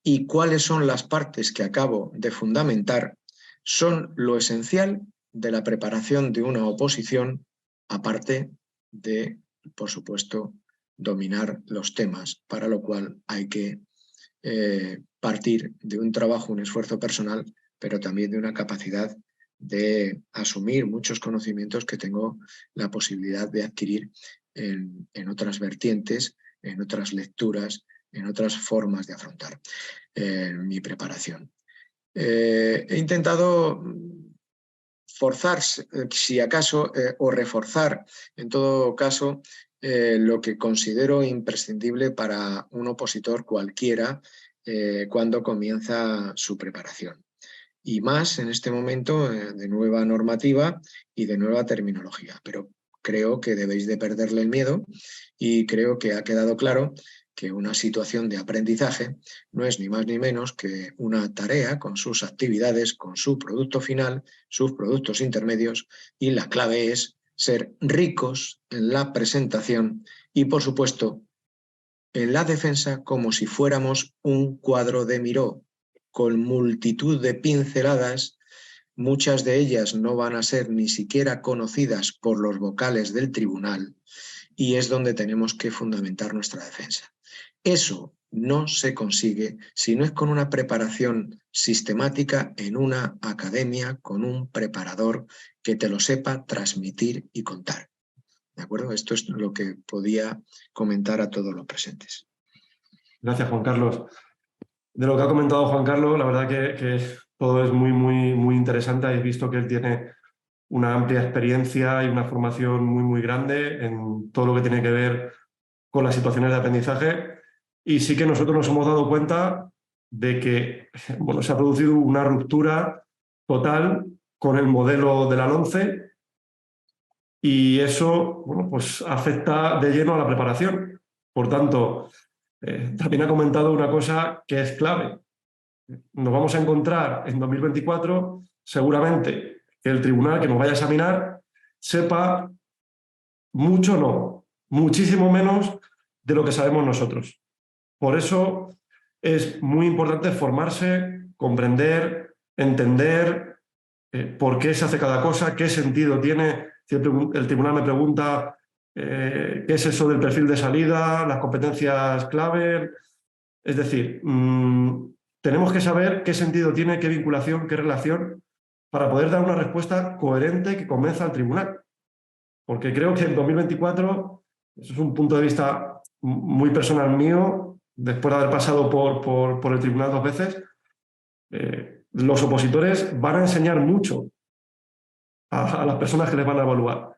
C: y cuáles son las partes que acabo de fundamentar son lo esencial de la preparación de una oposición, aparte de, por supuesto, dominar los temas, para lo cual hay que partir de un trabajo, un esfuerzo personal, pero también de una capacidad de asumir muchos conocimientos que tengo la posibilidad de adquirir en otras vertientes, en otras lecturas, en otras formas de afrontar mi preparación. He intentado forzar, si acaso, o reforzar, en todo caso, lo que considero imprescindible para un opositor cualquiera cuando comienza su preparación. Y más en este momento de nueva normativa y de nueva terminología. Pero creo que debéis de perderle el miedo y creo que ha quedado claro que una situación de aprendizaje no es ni más ni menos que una tarea con sus actividades, con su producto final, sus productos intermedios, y la clave es ser ricos en la presentación y, por supuesto, en la defensa como si fuéramos un cuadro de Miró, con multitud de pinceladas. Muchas de ellas no van a ser ni siquiera conocidas por los vocales del tribunal, y es donde tenemos que fundamentar nuestra defensa. Eso no se consigue si no es con una preparación sistemática en una academia, con un preparador que te lo sepa transmitir y contar. ¿De acuerdo? Esto es lo que podía comentar a todos los presentes.
A: Gracias, Juan Carlos. De lo que ha comentado Juan Carlos, la verdad que todo es muy interesante. Habéis visto que él tiene una amplia experiencia y una formación muy grande en todo lo que tiene que ver con las situaciones de aprendizaje. Y sí que nosotros nos hemos dado cuenta de que bueno, se ha producido una ruptura total con el modelo de la LOMCE, y eso bueno, pues afecta de lleno a la preparación. Por tanto, también ha comentado una cosa que es clave. Nos vamos a encontrar en 2024 seguramente que el tribunal que nos vaya a examinar sepa mucho, no, muchísimo menos de lo que sabemos nosotros. Por eso es muy importante formarse, comprender, entender por qué se hace cada cosa, qué sentido tiene. Si el tribunal me pregunta qué es eso del perfil de salida, las competencias clave. Es decir, tenemos que saber qué sentido tiene, qué vinculación, qué relación, para poder dar una respuesta coherente que convenza al tribunal. Porque creo que en 2024, eso es un punto de vista muy personal mío, después de haber pasado por el tribunal 2 veces, los opositores van a enseñar mucho a las personas que les van a evaluar.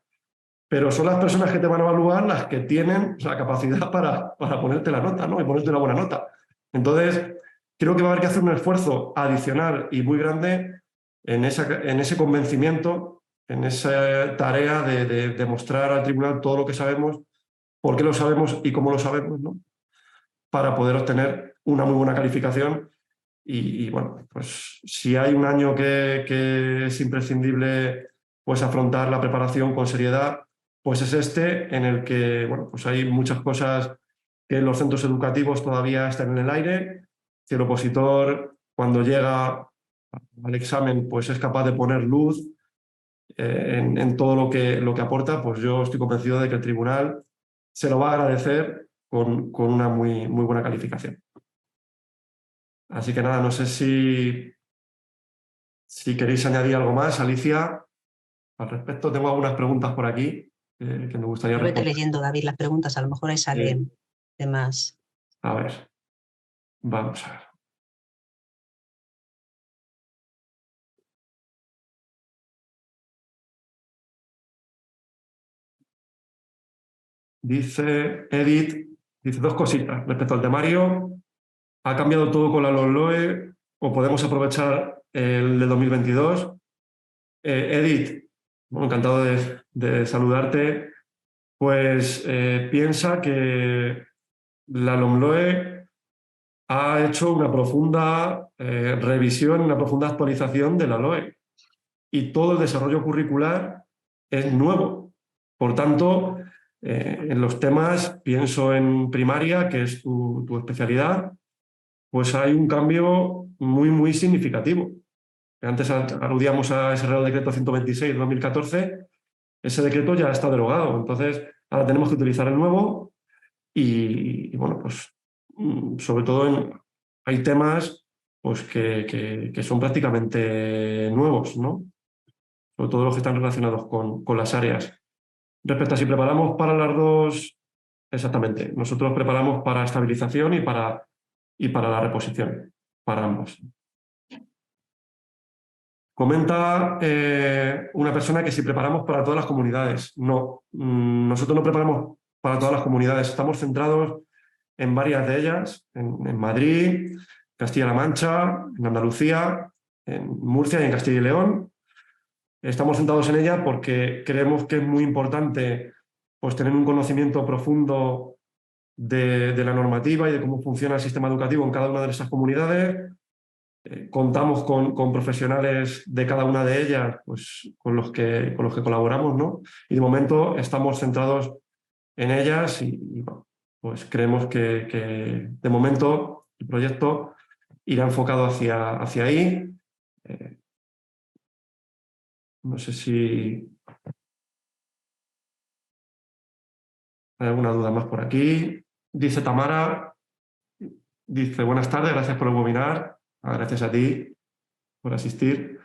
A: Pero son las personas que te van a evaluar las que tienen la capacidad para ponerte la nota, ¿no? Y ponerte una buena nota. Entonces, creo que va a haber que hacer un esfuerzo adicional y muy grande en ese convencimiento, en esa tarea de demostrar al tribunal todo lo que sabemos, por qué lo sabemos y cómo lo sabemos, ¿no? Para poder obtener una muy buena calificación. Y bueno, pues si hay un año que es imprescindible pues afrontar la preparación con seriedad, pues es este, en el que bueno, pues hay muchas cosas que en los centros educativos todavía están en el aire. Si el opositor, cuando llega al examen, pues es capaz de poner luz en todo lo que aporta, pues yo estoy convencido de que el tribunal se lo va a agradecer con una muy buena calificación. Así que nada, no sé si Si queréis añadir algo más, Alicia, al respecto, tengo algunas preguntas por aquí que me gustaría
B: Vete
A: responder.
B: leyendo, David, las preguntas, a lo mejor ahí salen temas.
A: A ver, vamos a ver. Dice Edith, dice dos cositas respecto al temario. ¿Ha cambiado todo con la LOMLOE o podemos aprovechar el de 2022? Edith, bueno, encantado de saludarte. Pues piensa que la LOMLOE ha hecho una profunda revisión, una profunda actualización de la LOE y todo el desarrollo curricular es nuevo. Por tanto, en los temas, pienso en primaria, que es tu especialidad, pues hay un cambio muy, muy significativo. Antes aludíamos a ese Real Decreto 126 de 2014, ese decreto ya está derogado, entonces ahora tenemos que utilizar el nuevo y bueno, pues sobre todo hay temas pues, que son prácticamente nuevos, ¿no? Sobre todo los que están relacionados con las áreas. Respecto a si preparamos para las dos, exactamente, nosotros preparamos para estabilización y para la reposición, para ambos. Comenta una persona que si preparamos para todas las comunidades. No, nosotros no preparamos para todas las comunidades, estamos centrados en varias de ellas, en Madrid, Castilla-La Mancha, en Andalucía, en Murcia y en Castilla y León. Estamos centrados en ella porque creemos que es muy importante pues, tener un conocimiento profundo de la normativa y de cómo funciona el sistema educativo en cada una de esas comunidades. Contamos con profesionales de cada una de ellas pues, con los que colaboramos, ¿no? Y de momento estamos centrados en ellas y bueno, pues creemos que de momento el proyecto irá enfocado hacia ahí. No sé si hay alguna duda más por aquí. Dice Tamara, dice, buenas tardes, gracias por el webinar. Gracias a ti por asistir.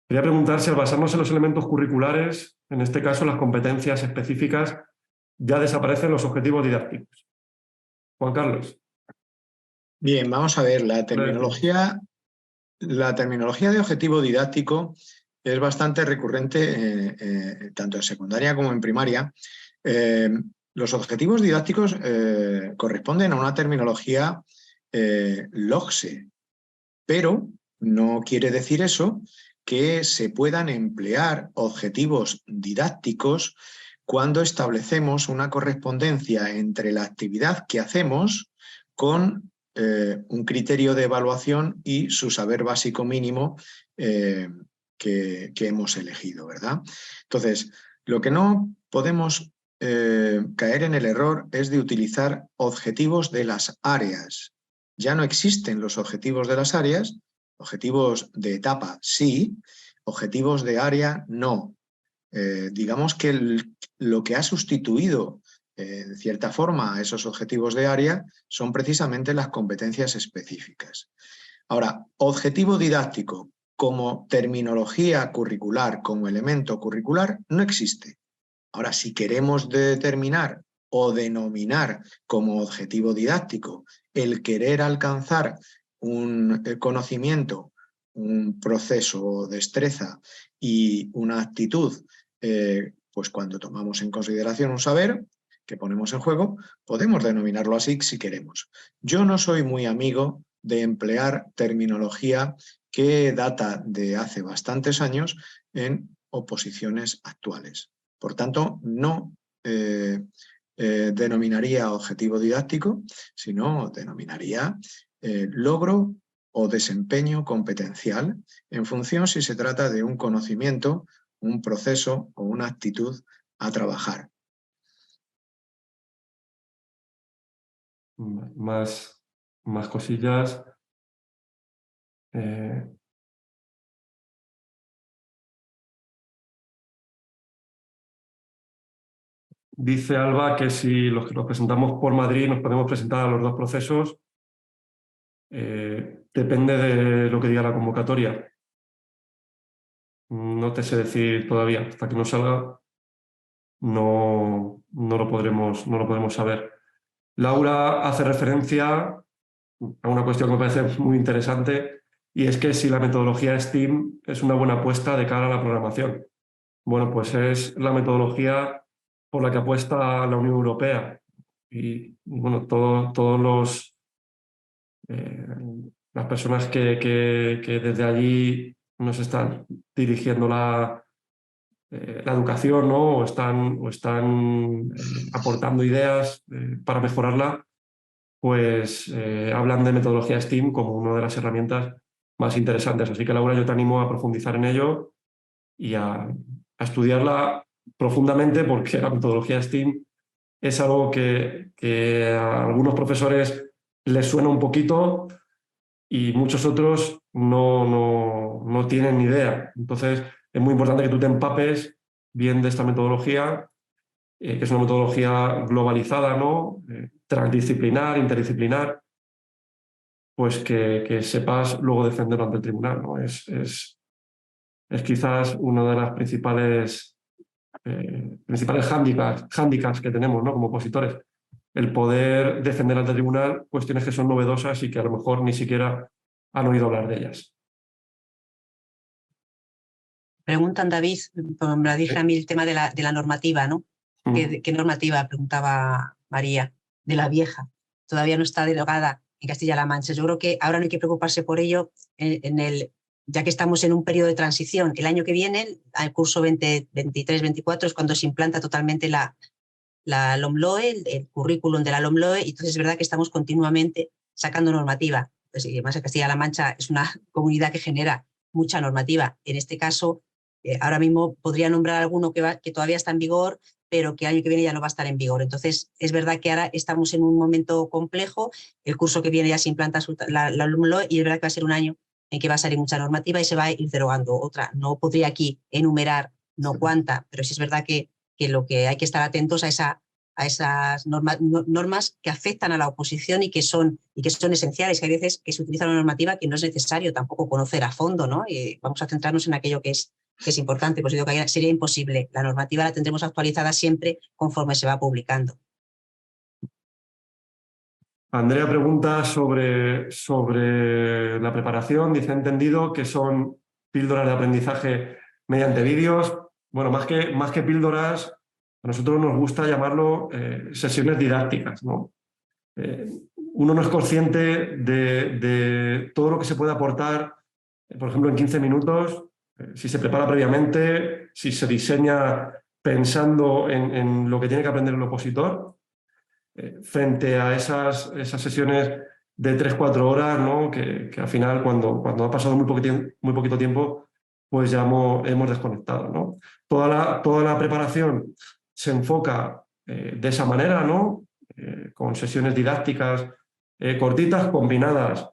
A: Quería preguntar si al basarnos en los elementos curriculares, en este caso las competencias específicas, ya desaparecen los objetivos didácticos. Juan Carlos.
C: Bien, vamos a ver, la terminología de objetivo didáctico es bastante recurrente tanto en secundaria como en primaria. Los objetivos didácticos corresponden a una terminología LOGSE, pero no quiere decir eso que se puedan emplear objetivos didácticos cuando establecemos una correspondencia entre la actividad que hacemos con un criterio de evaluación y su saber básico mínimo que hemos elegido, ¿verdad? Entonces, lo que no podemos caer en el error es de utilizar objetivos de las áreas. Ya no existen los objetivos de las áreas, objetivos de etapa sí, objetivos de área no. Digamos que lo que ha sustituido de cierta forma a esos objetivos de área son precisamente las competencias específicas. Ahora, objetivo didáctico como terminología curricular, como elemento curricular, no existe. Ahora, si queremos determinar o denominar como objetivo didáctico el querer alcanzar un conocimiento, un proceso o destreza y una actitud, pues cuando tomamos en consideración un saber que ponemos en juego, podemos denominarlo así si queremos. Yo no soy muy amigo de emplear terminología que data de hace bastantes años en oposiciones actuales. Por tanto, no denominaría objetivo didáctico, sino denominaría logro o desempeño competencial en función si se trata de un conocimiento, un proceso o una actitud a trabajar.
A: Más cosillas. Dice Alba que si los que nos presentamos por Madrid nos podemos presentar a los dos procesos, depende de lo que diga la convocatoria. no te sé decir todavía. Hasta que no salga no lo podremos saber. Laura hace referencia a una cuestión que me parece muy interesante, y es que si la metodología STEAM es una buena apuesta de cara a la programación. Bueno, pues es la metodología por la que apuesta la Unión Europea. Y bueno, todos las personas que desde allí nos están dirigiendo la educación, ¿no? o están aportando ideas para mejorarla, pues hablan de metodología STEAM como una de las herramientas más interesantes. Así que, Laura, yo te animo a profundizar en ello y a estudiarla profundamente, porque la metodología STEAM es algo que a algunos profesores les suena un poquito y muchos otros no tienen ni idea. Entonces, es muy importante que tú te empapes bien de esta metodología, que es una metodología globalizada, ¿no? Transdisciplinar, interdisciplinar, pues que sepas luego defenderlo ante el tribunal, ¿no? Es quizás una de las principales hándicaps que tenemos, ¿no? Como opositores, el poder defender ante el tribunal cuestiones que son novedosas y que a lo mejor ni siquiera han oído hablar de ellas.
B: Preguntan, David, me lo dije a mí, el tema de la normativa, ¿no? ¿Qué normativa? Preguntaba María, de la vieja. Todavía no está derogada en Castilla-La Mancha. Yo creo que ahora no hay que preocuparse por ello, ya que estamos en un periodo de transición. El año que viene, al curso 2023-24, es cuando se implanta totalmente la LOMLOE, el currículum de la LOMLOE, y entonces es verdad que estamos continuamente sacando normativa. Pues, y además, Castilla-La Mancha es una comunidad que genera mucha normativa. En este caso, ahora mismo podría nombrar alguno que todavía está en vigor, pero que el año que viene ya no va a estar en vigor. Entonces, es verdad que ahora estamos en un momento complejo. El curso que viene ya se implanta la LOMLOE, y es verdad que va a ser un año en que va a salir mucha normativa y se va a ir derogando otra. No podría aquí enumerar no cuánta, pero sí es verdad que lo que hay que estar atentos a esas normas que afectan a la oposición y que son esenciales. Hay veces que se utiliza una normativa que no es necesario tampoco conocer a fondo, ¿no? Y vamos a centrarnos en aquello que es importante. Pues digo que sería imposible. La normativa la tendremos actualizada siempre conforme se va publicando.
A: Andrea pregunta sobre la preparación. Dice: he entendido que son píldoras de aprendizaje mediante vídeos. Bueno, más que píldoras, a nosotros nos gusta llamarlo sesiones didácticas, ¿no? Uno no es consciente de todo lo que se puede aportar, por ejemplo, en 15 minutos, si se prepara previamente, si se diseña pensando en lo que tiene que aprender el opositor, frente a esas sesiones de 3-4 horas, ¿no? que al final, cuando ha pasado muy poquito tiempo, pues ya hemos desconectado, ¿no? Toda la preparación se enfoca de esa manera, ¿no? Con sesiones didácticas cortitas, combinadas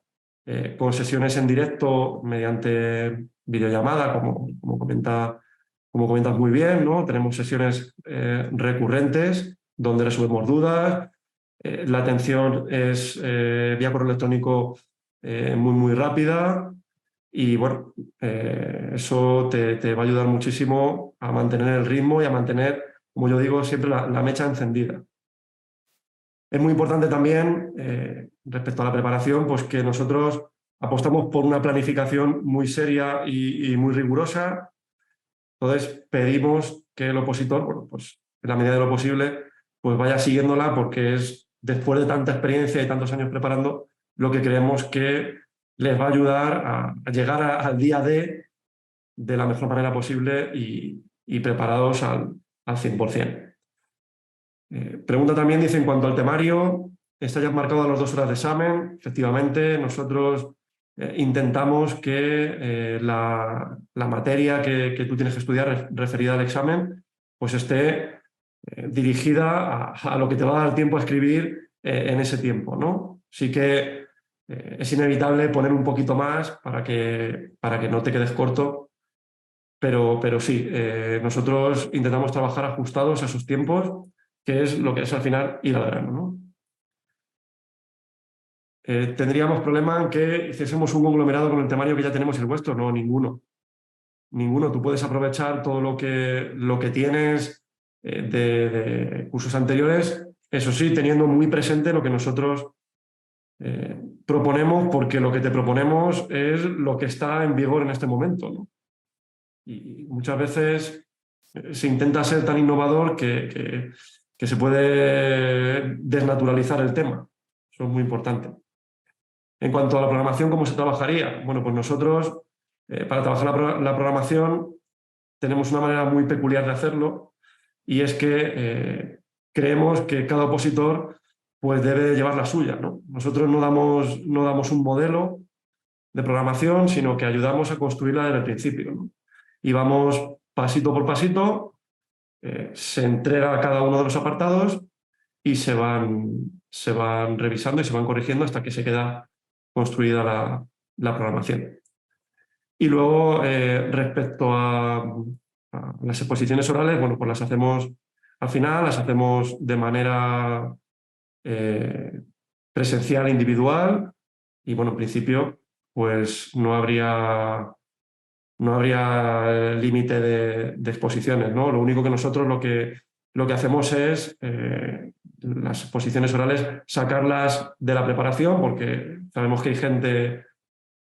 A: con sesiones en directo mediante videollamada, como comentas muy bien, ¿no? Tenemos sesiones recurrentes donde resolvemos dudas. La atención es vía correo electrónico muy rápida, y bueno, eso te va a ayudar muchísimo a mantener el ritmo y a mantener, como yo digo, siempre la mecha encendida. Es muy importante también, respecto a la preparación, pues que nosotros apostamos por una planificación muy seria y muy rigurosa. Entonces, pedimos que el opositor, bueno, pues en la medida de lo posible, pues vaya siguiéndola, porque es, después de tanta experiencia y tantos años preparando, lo que creemos que les va a ayudar a llegar al día D de la mejor manera posible y preparados al 100%. Pregunta también, dice, en cuanto al temario, está ya marcado a las 2 horas de examen. Efectivamente, nosotros intentamos que la materia que tú tienes que estudiar referida al examen, pues esté dirigida a lo que te va a dar tiempo a escribir en ese tiempo, ¿no? Sí que es inevitable poner un poquito más para que no te quedes corto, pero sí, nosotros intentamos trabajar ajustados a esos tiempos, que es lo que es al final ir al grano, ¿no? ¿Tendríamos problema en que hiciésemos un conglomerado con el temario que ya tenemos el vuestro? No, ninguno. Ninguno. Tú puedes aprovechar todo lo que tienes de cursos anteriores, eso sí, teniendo muy presente lo que nosotros proponemos, porque lo que te proponemos es lo que está en vigor en este momento, ¿no? Y muchas veces se intenta ser tan innovador que se puede desnaturalizar el tema. Eso es muy importante. En cuanto a la programación, ¿cómo se trabajaría? Bueno, pues nosotros, para trabajar la programación, tenemos una manera muy peculiar de hacerlo, y es que creemos que cada opositor pues, debe llevar la suya, ¿no? Nosotros no damos un modelo de programación, sino que ayudamos a construirla desde el principio, ¿no? Y vamos pasito por pasito, se entrega cada uno de los apartados y se van revisando y se van corrigiendo hasta que se queda construida la programación. Y luego, respecto a las exposiciones orales, bueno, pues las hacemos al final, las hacemos de manera presencial e individual, y bueno, en principio, pues no habría límite de exposiciones, ¿no? Lo único que nosotros lo que hacemos es las exposiciones orales sacarlas de la preparación, porque sabemos que hay gente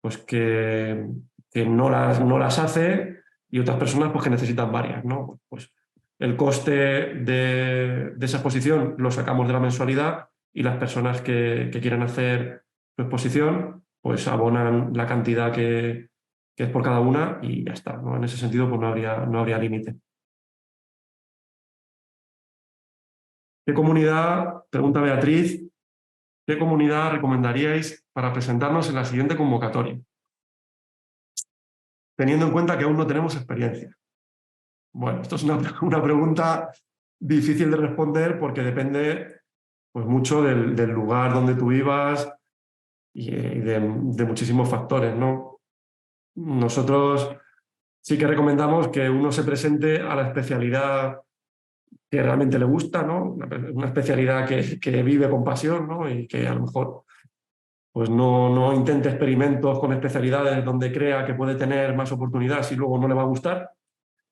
A: pues, que no las hace, y otras personas pues, que necesitan varias, ¿no? Pues el coste de esa exposición lo sacamos de la mensualidad, y las personas que quieran hacer su exposición pues abonan la cantidad que es por cada una, y ya está, ¿no? En ese sentido pues no habría límite. ¿Qué comunidad, pregunta Beatriz, qué comunidad recomendaríais para presentarnos en la siguiente convocatoria, teniendo en cuenta que aún no tenemos experiencia? Bueno, esto es una pregunta difícil de responder, porque depende pues, mucho del lugar donde tú vivas y de muchísimos factores, ¿no? Nosotros sí que recomendamos que uno se presente a la especialidad que realmente le gusta, ¿no? Una especialidad que vive con pasión, ¿no? Y que a lo mejor pues no intente experimentos con especialidades donde crea que puede tener más oportunidades y luego no le va a gustar,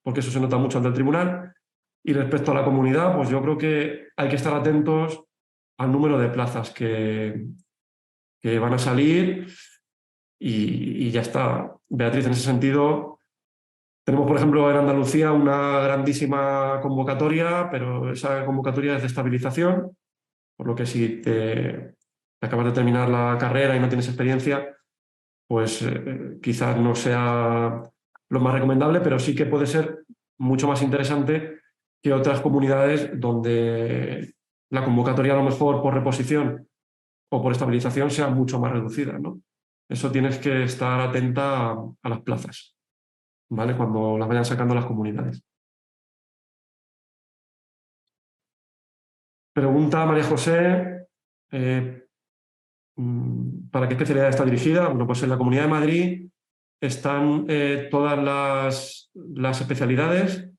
A: porque eso se nota mucho ante el tribunal. Y respecto a la comunidad, pues yo creo que hay que estar atentos al número de plazas que van a salir, y ya está. Beatriz, en ese sentido, tenemos, por ejemplo, en Andalucía una grandísima convocatoria, pero esa convocatoria es de estabilización, por lo que si te acabas de terminar la carrera y no tienes experiencia, pues quizás no sea lo más recomendable, pero sí que puede ser mucho más interesante que otras comunidades donde la convocatoria a lo mejor por reposición o por estabilización sea mucho más reducida, ¿no? Eso tienes que estar atenta a las plazas, ¿vale? Cuando las vayan sacando las comunidades. Pregunta María José, ¿para qué especialidad está dirigida? Bueno, pues en la Comunidad de Madrid están todas las especialidades,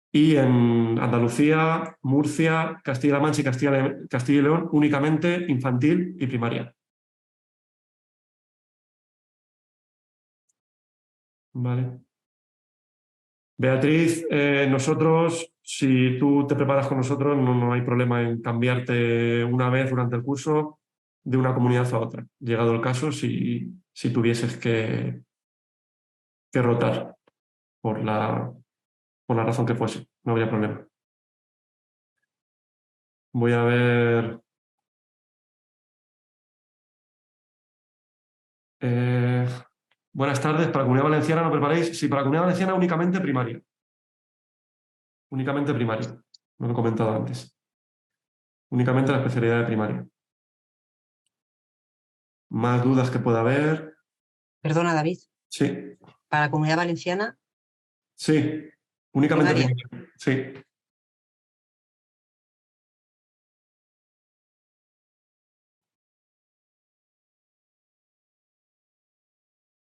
A: y en Andalucía, Murcia, Castilla-La Mancha y Castilla y León únicamente infantil y primaria. Vale. Beatriz, nosotros, si tú te preparas con nosotros, no hay problema en cambiarte una vez durante el curso de una comunidad a otra, llegado el caso, si tuvieses que rotar por la razón que fuese, no habría problema. Voy a ver... buenas tardes. ¿Para la Comunidad Valenciana no preparáis? Sí, para la Comunidad Valenciana únicamente primaria. Únicamente primaria. No lo he comentado antes. Únicamente la especialidad de primaria. Más dudas que pueda haber.
B: Perdona, David.
A: Sí.
B: Para la Comunidad Valenciana.
A: Sí, únicamente
B: primaria.
A: primaria. Sí.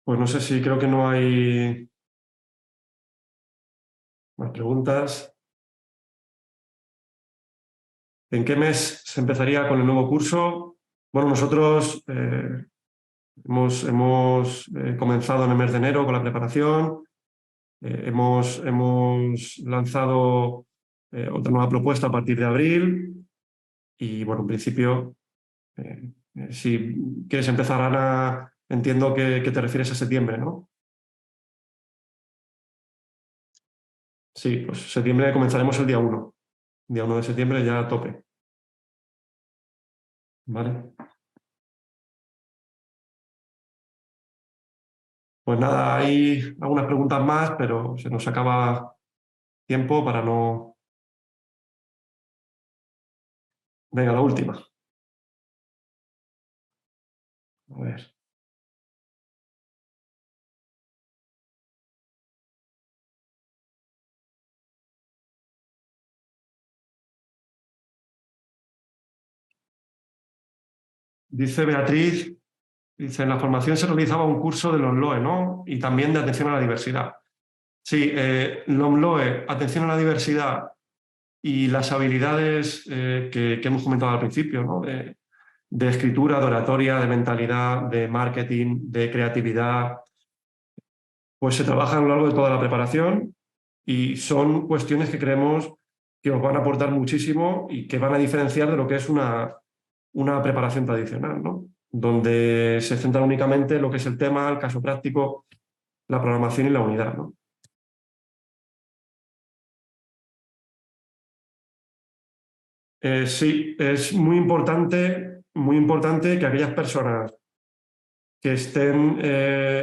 A: Pues no sé si creo que no hay más preguntas. ¿En qué mes se empezaría con el nuevo curso? Bueno, nosotros hemos comenzado en el mes de enero con la preparación. Hemos lanzado otra nueva propuesta a partir de abril y, bueno, en principio, si quieres empezar, Ana, entiendo que te refieres a septiembre, ¿no? Sí, pues septiembre comenzaremos el día 1. Día 1 de septiembre ya a tope. ¿Vale? Pues nada, hay algunas preguntas más, pero se nos acaba tiempo para no... Venga, la última. A ver. Dice Beatriz, dice, en la formación se realizaba un curso de LOMLOE, ¿no? Y también de atención a la diversidad. Sí, LOMLOE, atención a la diversidad y las habilidades que hemos comentado al principio, ¿no? De escritura, de oratoria, de mentalidad, de marketing, de creatividad, pues se trabaja a lo largo de toda la preparación y son cuestiones que creemos que os van a aportar muchísimo y que van a diferenciar de lo que es una preparación tradicional, ¿no? Donde se centra únicamente en lo que es el tema, el caso práctico, la programación y la unidad, ¿no? Sí, es muy importante que aquellas personas que estén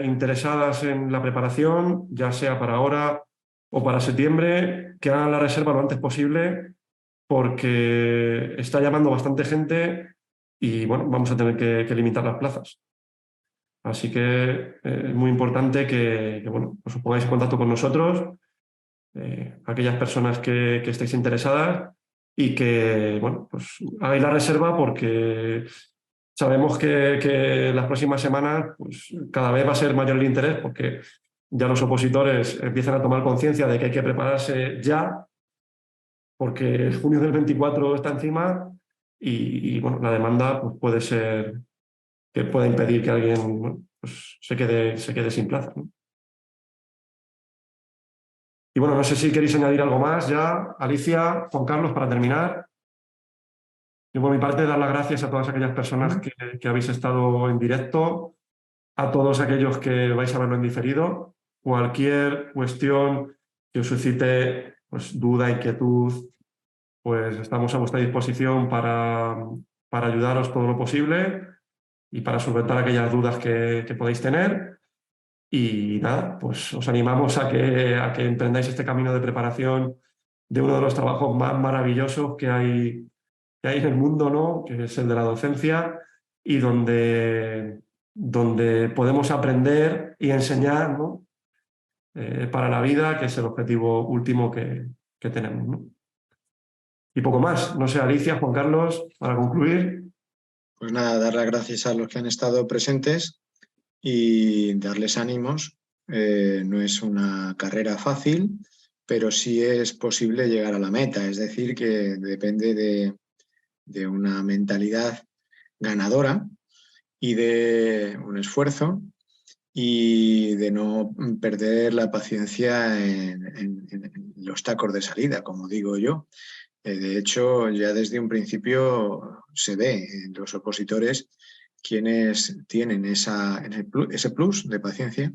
A: interesadas en la preparación, ya sea para ahora o para septiembre, que hagan la reserva lo antes posible porque está llamando bastante gente y, bueno, vamos a tener que limitar las plazas. Así que es muy importante que, bueno, pues os pongáis en contacto con nosotros, aquellas personas que estéis interesadas y que, bueno, pues hagáis la reserva porque sabemos que las próximas semanas pues, cada vez va a ser mayor el interés porque ya los opositores empiezan a tomar conciencia de que hay que prepararse ya, porque junio del 24 está encima y, bueno, la demanda pues, puede ser que pueda impedir que alguien, bueno, pues, se quede sin plaza, ¿no? Y bueno, no sé si queréis añadir algo más ya, Alicia, Juan Carlos, para terminar. Yo por mi parte dar las gracias a todas aquellas personas que habéis estado en directo, a todos aquellos que vais a verlo en diferido. Cualquier cuestión que os suscite pues, duda, inquietud, pues estamos a vuestra disposición para ayudaros todo lo posible y para solventar aquellas dudas que podéis tener. Y nada, pues os animamos a que emprendáis este camino de preparación de uno de los trabajos más maravillosos que hay en el mundo, ¿no? Que es el de la docencia y donde podemos aprender y enseñar, ¿no? Para la vida, que es el objetivo último que tenemos, ¿no? Y poco más. No sé, Alicia, Juan Carlos, para concluir.
C: Pues nada, dar las gracias a los que han estado presentes y darles ánimos. No es una carrera fácil, pero sí es posible llegar a la meta. Es decir, que depende de una mentalidad ganadora y de un esfuerzo y de no perder la paciencia en los tacos de salida, como digo yo. De hecho, ya desde un principio se ve en los opositores quienes tienen ese plus de paciencia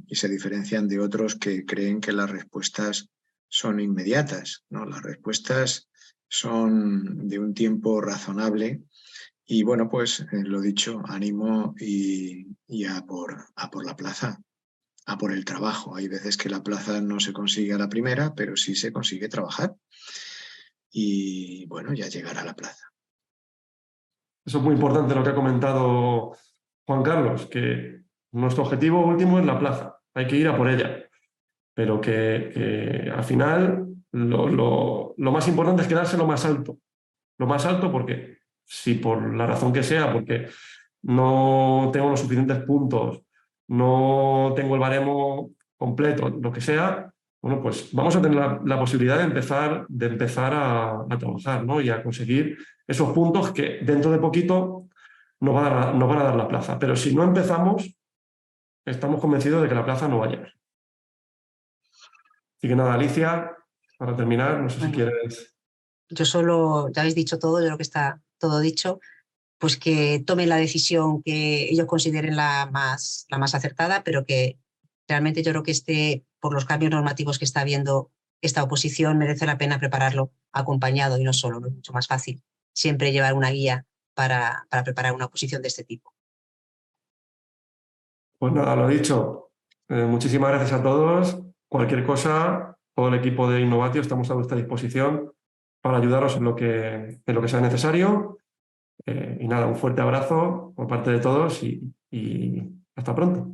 C: y se diferencian de otros que creen que las respuestas son inmediatas, ¿no? Las respuestas son de un tiempo razonable y bueno, pues lo dicho, ánimo y a por la plaza, a por el trabajo. Hay veces que la plaza no se consigue a la primera, pero sí se consigue trabajar y bueno, ya llegar a la plaza.
A: Eso es muy importante lo que ha comentado Juan Carlos, que nuestro objetivo último es la plaza, hay que ir a por ella, pero que al final lo más importante es quedarse lo más alto porque si por la razón que sea, porque no tengo los suficientes puntos, no tengo el baremo completo, lo que sea, bueno, pues vamos a tener la posibilidad de empezar a trabajar, ¿no? Y a conseguir esos puntos que dentro de poquito nos van a dar la plaza. Pero si no empezamos, estamos convencidos de que la plaza no va a llegar. Así que nada, Alicia, para terminar, no sé si quieres...
B: Yo solo, ya habéis dicho todo, yo creo que está todo dicho, pues que tomen la decisión que ellos consideren la más acertada, pero que realmente yo creo que por los cambios normativos que está habiendo esta oposición, merece la pena prepararlo acompañado y no solo. No es mucho más fácil siempre llevar una guía para preparar una oposición de este tipo.
A: Pues nada, lo dicho. Muchísimas gracias a todos. Cualquier cosa, todo el equipo de Innovatio estamos a vuestra disposición para ayudaros en lo que sea necesario. Y nada, un fuerte abrazo por parte de todos y hasta pronto.